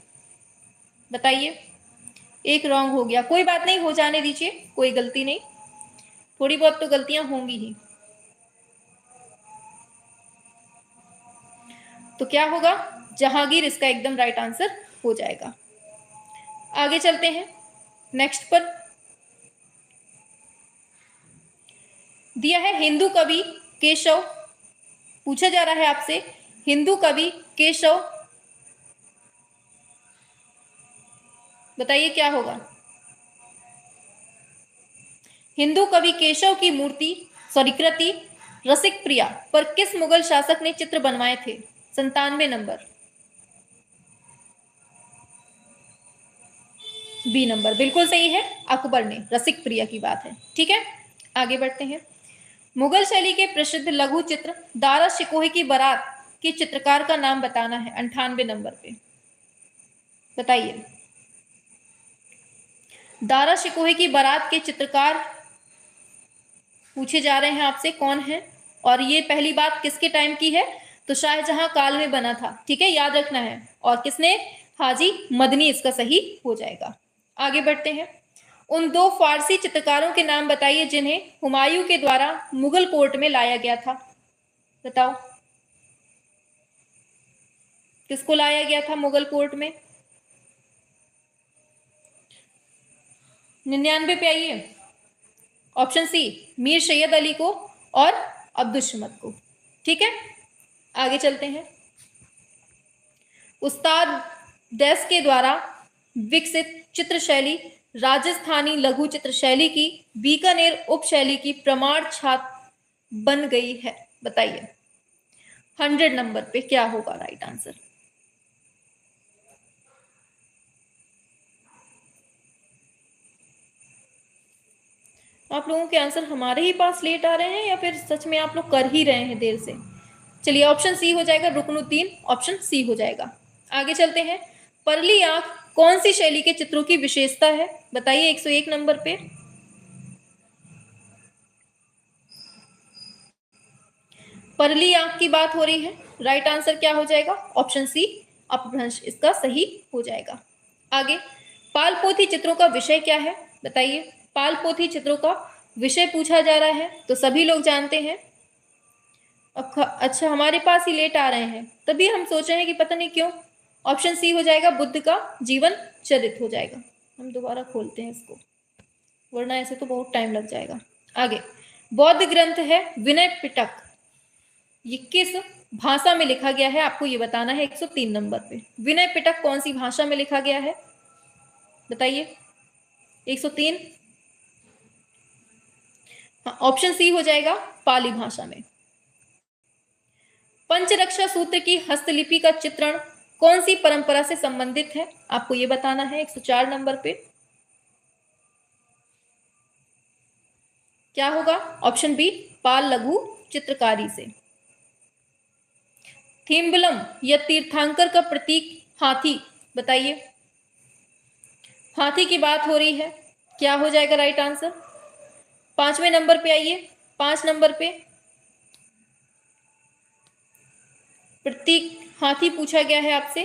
बताइए। एक रॉन्ग हो गया, कोई बात नहीं, हो जाने दीजिए, कोई गलती नहीं, थोड़ी बहुत तो गलतियां होंगी ही। तो क्या होगा, जहांगीर इसका एकदम राइट आंसर हो जाएगा। आगे चलते हैं नेक्स्ट पर। दिया है हिंदू कवि केशव, पूछा जा रहा है आपसे, हिंदू कवि केशव, बताइए क्या होगा। हिंदू कवि केशव की मूर्ति कृति रसिक प्रिया पर किस मुगल शासक ने चित्र बनवाए थे, 97 नंबर, बी नंबर बिल्कुल सही है, अकबर ने, रसिक प्रिया की बात है। ठीक है, आगे बढ़ते हैं। मुगल शैली के प्रसिद्ध लघु चित्र दारा शिकोही की बारात के चित्रकार का नाम बताना है, 98 नंबर पे, बताइए। दारा शिकोही की बारात के चित्रकार पूछे जा रहे हैं आपसे, कौन है, और ये पहली बात किसके टाइम की है, तो शाहजहां काल में बना था, ठीक है, याद रखना है। और किसने, हाजी मदनी इसका सही हो जाएगा। आगे बढ़ते हैं। उन दो फारसी चित्रकारों के नाम बताइए जिन्हें हुमायूं के द्वारा मुगल कोर्ट में लाया गया था, बताओ। किसको लाया गया था मुगल कोर्ट में, 99 पे आइए। ऑप्शन सी मीर सैयद अली को और अब्दुल को। ठीक है, आगे चलते हैं। उस्ताद दैस के द्वारा विकसित चित्र शैली राजस्थानी लघु चित्र शैली की बीकानेर उपशैली की प्रमाण छात्र बन गई है, बताइए। 100 नंबर पे क्या होगा राइट आंसर। आप लोगों के आंसर हमारे ही पास लेट आ रहे हैं या फिर सच में आप लोग कर ही रहे हैं देर से। चलिए, ऑप्शन सी हो जाएगा, रुकनुद्दीन, ऑप्शन सी हो जाएगा। आगे चलते हैं। परली आंख कौन सी शैली के चित्रों की विशेषता है, बताइए, 101 नंबर पे। परली आंख की बात हो रही है, राइट आंसर क्या हो जाएगा, ऑप्शन सी अपभ्रंश इसका सही हो जाएगा। आगे, पालपोथी चित्रों का विषय क्या है, बताइए। पालपोथी चित्रों का विषय पूछा जा रहा है तो सभी लोग जानते हैं। अच्छा, हमारे पास ही लेट आ रहे हैं तभी हम सोच रहे हैं कि पता नहीं क्यों। ऑप्शन सी हो जाएगा, बुद्ध का जीवन चरित हो जाएगा। हम दोबारा खोलते हैं इसको, वरना ऐसे तो बहुत टाइम लग जाएगा। आगे, बौद्ध ग्रंथ है विनय पिटक, ये किस भाषा में लिखा गया है, आपको ये बताना है 103 नंबर पे। विनय पिटक कौन सी भाषा में लिखा गया है, बताइए। 103, हाँ, ऑप्शन सी हो जाएगा, पाली भाषा में। पंचरक्षा सूत्र की हस्तलिपि का चित्रण कौन सी परंपरा से संबंधित है, आपको यह बताना है 104 नंबर पे। क्या होगा, ऑप्शन बी पाल लघु चित्रकारी से। थीम्बलम या तीर्थंकर का प्रतीक हाथी, बताइए। हाथी की बात हो रही है, क्या हो जाएगा राइट आंसर। 5वें नंबर पे आइए, 5 नंबर पे प्रतीक हाथी पूछा गया है आपसे,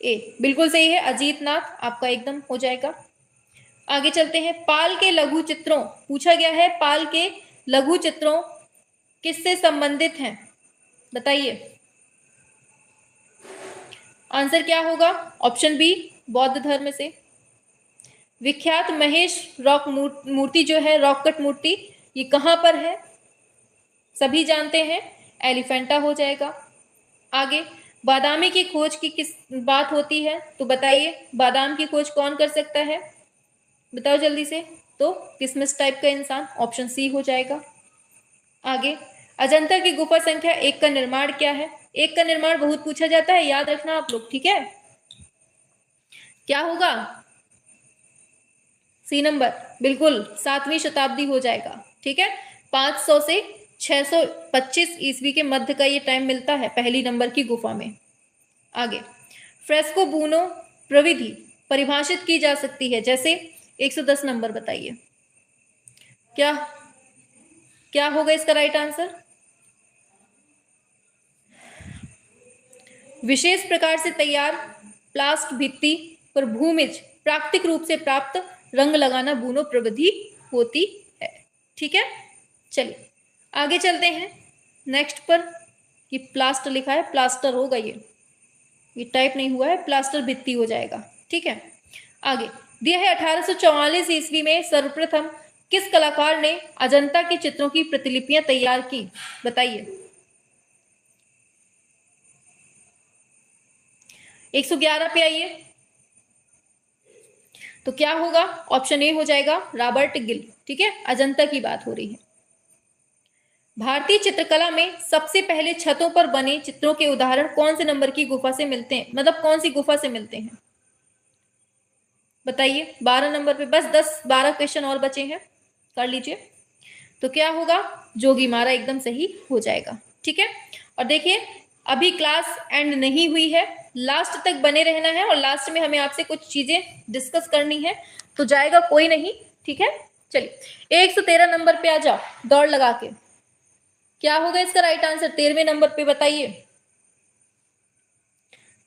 ए बिल्कुल सही है, अजीतनाथ आपका एकदम हो जाएगा। आगे चलते हैं। पाल के लघु चित्रों पूछा गया है, पाल के लघु चित्रों किससे संबंधित हैं, बताइए। आंसर क्या होगा, ऑप्शन बी बौद्ध धर्म से। विख्यात महेश रॉक मूर्ति जो है, रॉक कट मूर्ति, ये कहां पर है, सभी जानते हैं, एलिफेंटा हो जाएगा। आगे, बादामी की खोज की किस बात होती है, तो बताइए बादाम की खोज कौन कर सकता है, बताओ जल्दी से। तो किसमिस टाइप का इंसान, ऑप्शन सी हो जाएगा। आगे, अजंता की गुफा संख्या 1 का निर्माण क्या है, एक का निर्माण बहुत पूछा जाता है, याद रखना आप लोग, ठीक है। क्या होगा? सी नंबर, बिल्कुल 7वीं शताब्दी हो जाएगा, ठीक है। 500 से 625 ईस्वी के मध्य का ये टाइम मिलता है पहली नंबर की गुफा में। आगे, फ्रेस्को बूनो प्रविधि परिभाषित की जा सकती है जैसे, 110 नंबर बताइए, क्या क्या होगा इसका राइट आंसर? विशेष प्रकार से तैयार प्लास्ट भित्ति पर भूमिज प्राकृतिक रूप से प्राप्त रंग लगाना बूनो प्रविधि होती है, ठीक है। चलिए आगे चलते हैं नेक्स्ट पर। ये प्लास्टर लिखा है, प्लास्टर होगा ये टाइप नहीं हुआ है, प्लास्टर भित्ति हो जाएगा, ठीक है। आगे दिया है 1844 ईस्वी में सर्वप्रथम किस कलाकार ने अजंता के चित्रों की प्रतिलिपियां तैयार की, बताइए। 111 पे आइए। तो क्या होगा? ऑप्शन ए हो जाएगा रॉबर्ट गिल, ठीक है। अजंता की बात हो रही है। भारतीय चित्रकला में सबसे पहले छतों पर बने चित्रों के उदाहरण कौन से नंबर की गुफा से मिलते हैं, मतलब कौन सी गुफा से मिलते हैं, बताइए। 12 नंबर पे, बस 10-12 क्वेश्चन और बचे हैं, कर लीजिए। तो क्या होगा? जोगीमारा एकदम सही हो जाएगा, ठीक है। और देखिए अभी क्लास एंड नहीं हुई है, लास्ट तक बने रहना है और लास्ट में हमें आपसे कुछ चीजें डिस्कस करनी है, तो जाएगा कोई नहीं, ठीक है। चलिए 113 नंबर पे आ जाओ दौड़ लगा के। क्या होगा इसका राइट आंसर? 13वें नंबर पे बताइए।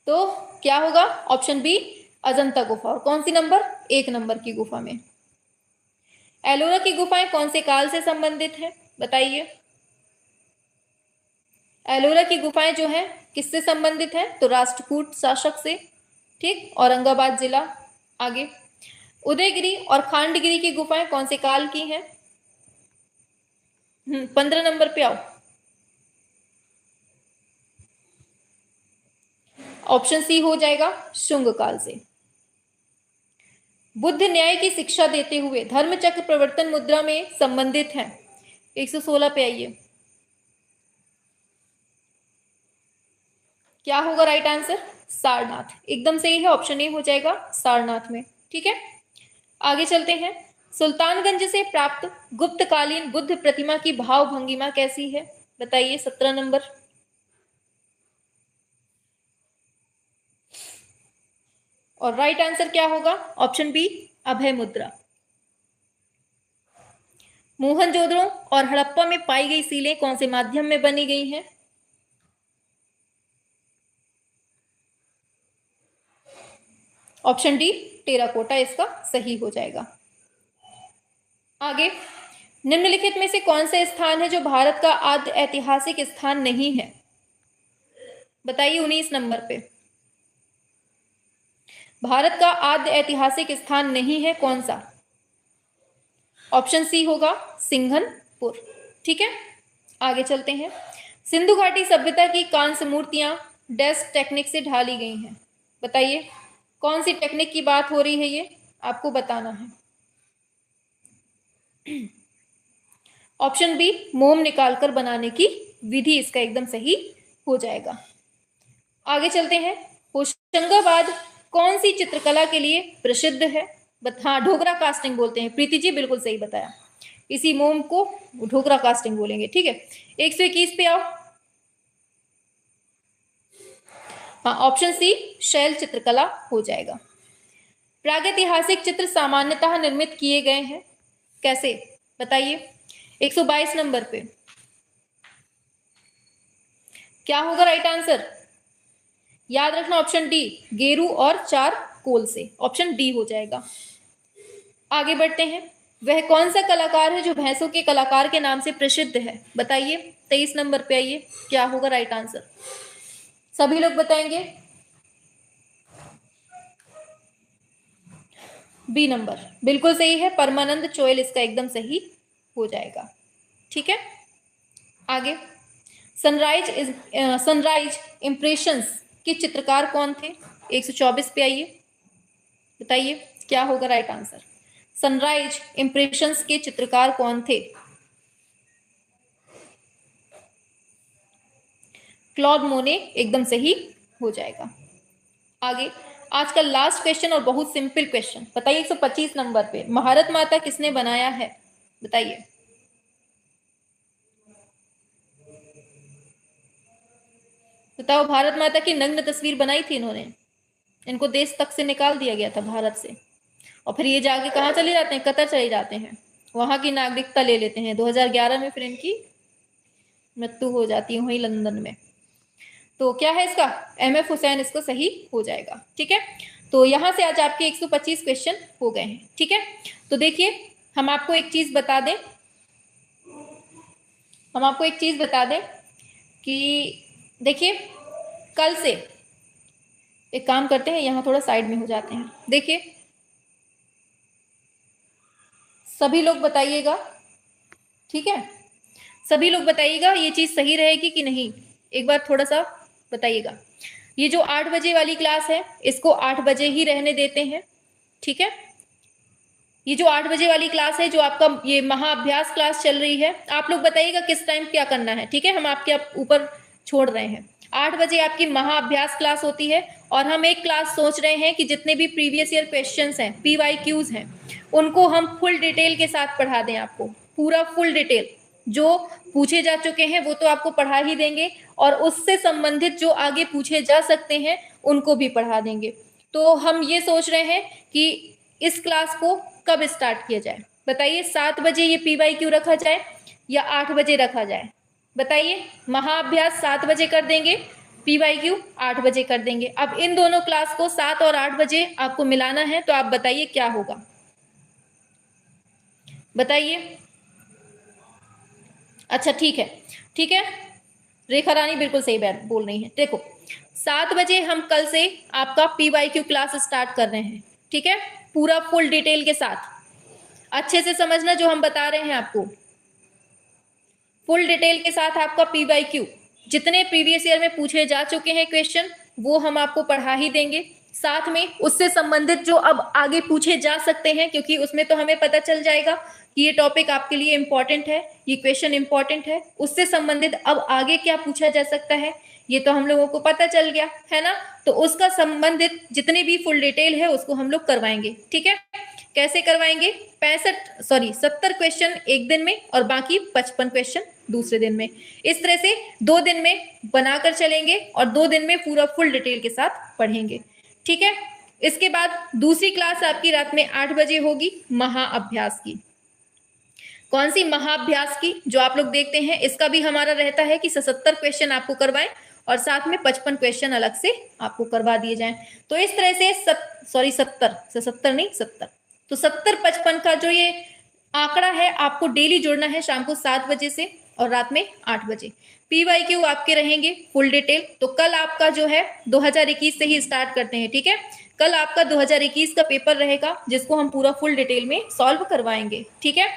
तो क्या होगा? ऑप्शन बी अजंता गुफा। और कौन सी नंबर? 1 नंबर की गुफा में। एलोरा की गुफाएं कौन से काल से संबंधित है, बताइए। एलोरा की गुफाएं जो है किससे संबंधित है? तो राष्ट्रकूट शासक से, ठीक, औरंगाबाद जिला। आगे उदयगिरी और खांडगिरी की गुफाएं कौन से काल की हैं? 15 नंबर पे आओ। ऑप्शन सी हो जाएगा शुंग काल से। बुद्ध न्याय की शिक्षा देते हुए धर्मचक्र प्रवर्तन मुद्रा में संबंधित है। 116 पे आइए। क्या होगा राइट आंसर? सारनाथ, एकदम सही है, ऑप्शन ए हो जाएगा सारनाथ में, ठीक है। आगे चलते हैं। सुल्तानगंज से प्राप्त गुप्तकालीन बुद्ध प्रतिमा की भाव भंगिमा कैसी है, बताइए। 17 नंबर। और राइट आंसर क्या होगा? ऑप्शन बी अभय मुद्रा। मोहनजोदड़ो और हड़प्पा में पाई गई सीलें कौन से माध्यम में बनी गई हैं? ऑप्शन डी टेराकोटा इसका सही हो जाएगा। आगे निम्नलिखित में से कौन सा स्थान है जो भारत का आद्य ऐतिहासिक स्थान नहीं है, बताइए। 19 नंबर पे भारत का आद्य ऐतिहासिक स्थान नहीं है, कौन सा? ऑप्शन सी होगा सिंघनपुर, ठीक है। आगे चलते हैं। सिंधु घाटी सभ्यता की कांस्य मूर्तियां डैश टेक्निक से ढाली गई हैं, बताइए। कौन सी टेक्निक की बात हो रही है, ये आपको बताना है। ऑप्शन बी मोम निकालकर बनाने की विधि इसका एकदम सही हो जाएगा। आगे चलते हैं। होशंगाबाद कौन सी चित्रकला के लिए प्रसिद्ध है? हाँ, ढोकरा कास्टिंग बोलते हैं, प्रीति जी बिल्कुल सही बताया, इसी मोम को ढोकरा कास्टिंग बोलेंगे, ठीक है। 121 पे आओ। हाँ, ऑप्शन सी शैल चित्रकला हो जाएगा। प्रागैतिहासिक चित्र सामान्यतः निर्मित किए गए हैं कैसे, बताइए। 122 नंबर पे क्या होगा राइट आंसर? याद रखना ऑप्शन डी गेरू और चारकोल से, ऑप्शन डी हो जाएगा। आगे बढ़ते हैं। वह कौन सा कलाकार है जो भैंसों के कलाकार के नाम से प्रसिद्ध है, बताइए। 23 नंबर पे आइए। क्या होगा राइट आंसर? सभी लोग बताएंगे। बी नंबर बिल्कुल सही है, परमानंद चोयल इसका एकदम सही हो जाएगा, ठीक है। आगे सनराइज इंप्रेशंस के चित्रकार कौन थे? 124 पे आइए, बताइए क्या होगा राइट आंसर। सनराइज इंप्रेशंस के चित्रकार कौन थे? क्लॉड मोने एकदम सही हो जाएगा। आगे आज का लास्ट क्वेश्चन और बहुत सिंपल क्वेश्चन, बताइए 125 नंबर पे भारत माता किसने बनाया है, बताइए। बताओ, भारत माता की नग्न तस्वीर बनाई थी इन्होंने, इनको देश तक से निकाल दिया गया था, भारत से, और फिर ये जाके कहाँ चले जाते हैं, कतर चले जाते हैं, वहां की नागरिकता ले लेते हैं। 2011 में फिर इनकी मृत्यु हो जाती है वहीं लंदन में। तो क्या है इसका, MF हुसैन इसको सही हो जाएगा। ठीक है, तो यहां से आज आपके 125 क्वेश्चन हो गए हैं। ठीक है, तो देखिए हम आपको एक चीज बता दें, कि देखिए कल से एक काम करते हैं, यहां थोड़ा साइड में हो जाते हैं। देखिए सभी लोग बताइएगा, ठीक है, सभी लोग बताइएगा ये चीज सही रहेगी कि नहीं, एक बार थोड़ा सा बताइएगा। ये जो 8 बजे वाली क्लास है इसको 8 बजे ही रहने देते हैं। ठीक है, ये जो 8 बजे वाली क्लास है, जो आपका ये महाअभ्यास क्लास चल रही है, आप लोग बताइएगा किस टाइम क्या करना है। ठीक है, हम आपके ऊपर छोड़ रहे हैं। 8 बजे आपकी महाअभ्यास क्लास होती है, और हम एक क्लास सोच रहे हैं कि जितने भी प्रीवियस ईयर क्वेश्चंस हैं, PYQs हैं, उनको हम फुल डिटेल के साथ पढ़ा दें, आपको पूरा फुल डिटेल जो पूछे जा चुके हैं वो तो आपको पढ़ा ही देंगे, और उससे संबंधित जो आगे पूछे जा सकते हैं उनको भी पढ़ा देंगे। तो हम ये सोच रहे हैं कि इस क्लास को कब स्टार्ट किया जाए, बताइए। 7 बजे ये PYQ रखा जाए या 8 बजे रखा जाए, बताइए। महाअभ्यास 7 बजे कर देंगे, PYQ 8 बजे कर देंगे। अब इन दोनों क्लास को 7 और 8 बजे आपको मिलाना है, तो आप बताइए क्या होगा, बताइए। अच्छा ठीक है, ठीक है, रेखा रानी बिल्कुल सही बात बोल रही है। देखो 7 बजे हम कल से आपका PYQ क्लास स्टार्ट कर रहे हैं। ठीक है, पूरा फुल डिटेल के साथ, अच्छे से समझना जो हम बता रहे हैं आपको, फुल डिटेल के साथ आपका PYQ, जितने प्रीवियस ईयर में पूछे जा चुके हैं क्वेश्चन वो हम आपको पढ़ा ही देंगे, साथ में उससे संबंधित जो अब आगे पूछे जा सकते हैं, क्योंकि उसमें तो हमें पता चल जाएगा कि ये टॉपिक आपके लिए इंपॉर्टेंट है, ये क्वेश्चन इंपॉर्टेंट है, उससे संबंधित अब आगे क्या पूछा जा सकता है ये तो हम लोगों को पता चल गया है ना। तो उसका संबंधित जितने भी फुल डिटेल है उसको हम लोग करवाएंगे। ठीक है, कैसे करवाएंगे, 70 क्वेश्चन एक दिन में और बाकी 55 क्वेश्चन दूसरे दिन में, इस तरह से 2 दिन में बनाकर चलेंगे और 2 दिन में पूरा फुल डिटेल के साथ पढ़ेंगे। ठीक है, इसके बाद दूसरी क्लास आपकी रात में 8 बजे होगी महाअभ्यास की। कौन सी, महाअभ्यास की, जो आप लोग देखते हैं इसका भी हमारा रहता है कि 77 क्वेश्चन आपको करवाएं और साथ में 55 क्वेश्चन अलग से आपको करवा दिए जाएं। तो इस तरह से 70 तो 70-55 का जो ये आंकड़ा है आपको डेली जोड़ना है, शाम को 7 बजे से और रात में 8 बजे। PYQ आपके रहेंगे फुल डिटेल। तो कल आपका जो है 2021 से ही स्टार्ट करते हैं। ठीक है, कल आपका 2021 का पेपर रहेगा जिसको हम पूरा फुल डिटेल में सॉल्व करवाएंगे। ठीक है,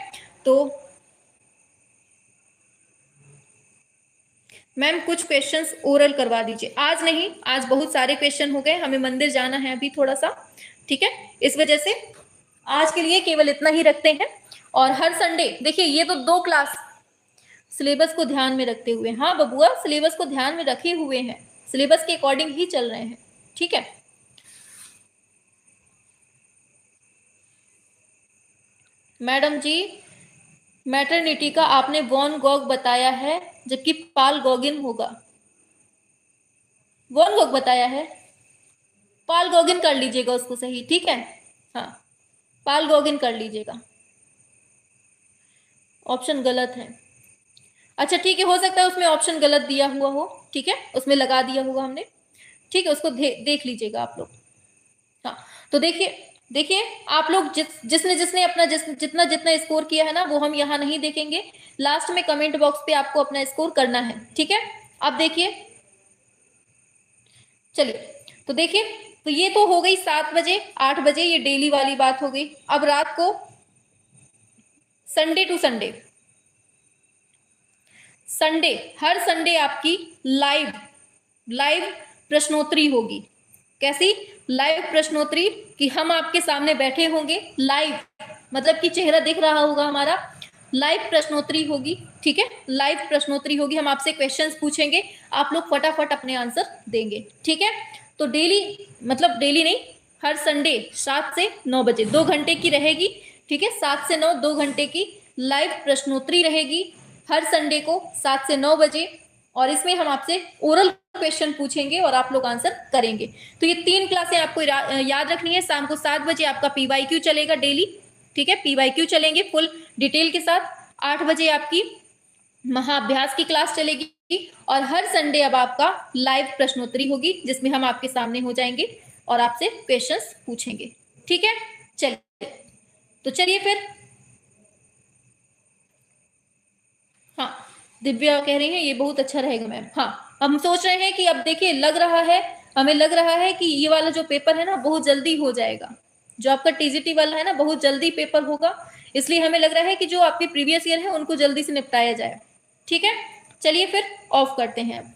तो मैम कुछ क्वेश्चंस ओरल करवा दीजिए। आज नहीं, आज बहुत सारे क्वेश्चन हो गए, हमें मंदिर जाना है अभी थोड़ा सा। ठीक है, इस वजह से आज के लिए केवल इतना ही रखते हैं। और हर संडे देखिए, ये तो 2 क्लास सिलेबस को ध्यान में रखते हुए, हाँ बबुआ सिलेबस को ध्यान में रखे हुए हैं, सिलेबस के अकॉर्डिंग ही चल रहे हैं। ठीक है, मैडम जी मैटरनिटी का आपने वॉन गॉग बताया है जबकि पाल गॉगिन होगा। वॉन गॉग बताया है, पाल गॉगिन कर लीजिएगा उसको सही। ठीक है, हाँ पाल गॉगिन कर लीजिएगा, ऑप्शन गलत है। अच्छा ठीक है, हो सकता है उसमें ऑप्शन गलत दिया हुआ हो। ठीक है, उसमें लगा दिया होगा हमने। ठीक है, उसको देख लीजिएगा आप लोग। हाँ, तो देखिए आप लोग जिसने जिसने अपना जितना जितना स्कोर किया है ना, वो हम यहाँ नहीं देखेंगे, लास्ट में कमेंट बॉक्स पे आपको अपना स्कोर करना है। ठीक है, अब देखिए, चलिए तो देखिए, तो ये तो हो गई 7 बजे 8 बजे, ये डेली वाली बात हो गई। अब रात को संडे टू संडे, हर संडे आपकी लाइव प्रश्नोत्तरी होगी। कैसी, लाइव प्रश्नोत्तरी, कि हम आपके सामने बैठे होंगे लाइव, मतलब कि चेहरा दिख रहा होगा हमारा, लाइव प्रश्नोत्तरी होगी, ठीक है, लाइव प्रश्नोत्तरी होगी, हम आपसे क्वेश्चंस पूछेंगे, आप लोग फटाफट अपने आंसर देंगे, ठीक है। तो डेली, मतलब डेली नहीं, हर संडे 7 से 9 बजे 2 घंटे की रहेगी, ठीक है, 7 से 9 2 घंटे की लाइव प्रश्नोत्तरी रहेगी हर संडे को 7 से 9 बजे, और इसमें हम आपसे ओरल क्वेश्चन पूछेंगे और आप लोग आंसर करेंगे। तो ये 3 क्लासें आपको याद रखनी है। शाम को 7 बजे आपका पीवाईक्यू चलेगा डेली, ठीक है, पीवाईक्यू चलेंगे फुल डिटेल के साथ। 8 बजे आपकी महाअभ्यास की क्लास चलेगी, और हर संडे अब आपका लाइव प्रश्नोत्तरी होगी, जिसमें हम आपके सामने हो जाएंगे और आपसे क्वेश्चंस पूछेंगे, ठीक है। चलिए, तो चलिए फिर। हाँ, दिव्या कह रही है ये बहुत अच्छा रहेगा मैम। हाँ, हम सोच रहे हैं कि अब देखिए, हमें लग रहा है कि ये वाला जो पेपर है ना बहुत जल्दी हो जाएगा, जो आपका टीजीटी वाला है ना बहुत जल्दी पेपर होगा, इसलिए हमें लग रहा है कि जो आपके प्रीवियस ईयर है उनको जल्दी से निपटाया जाए, ठीक है। चलिए फिर ऑफ करते हैं अब।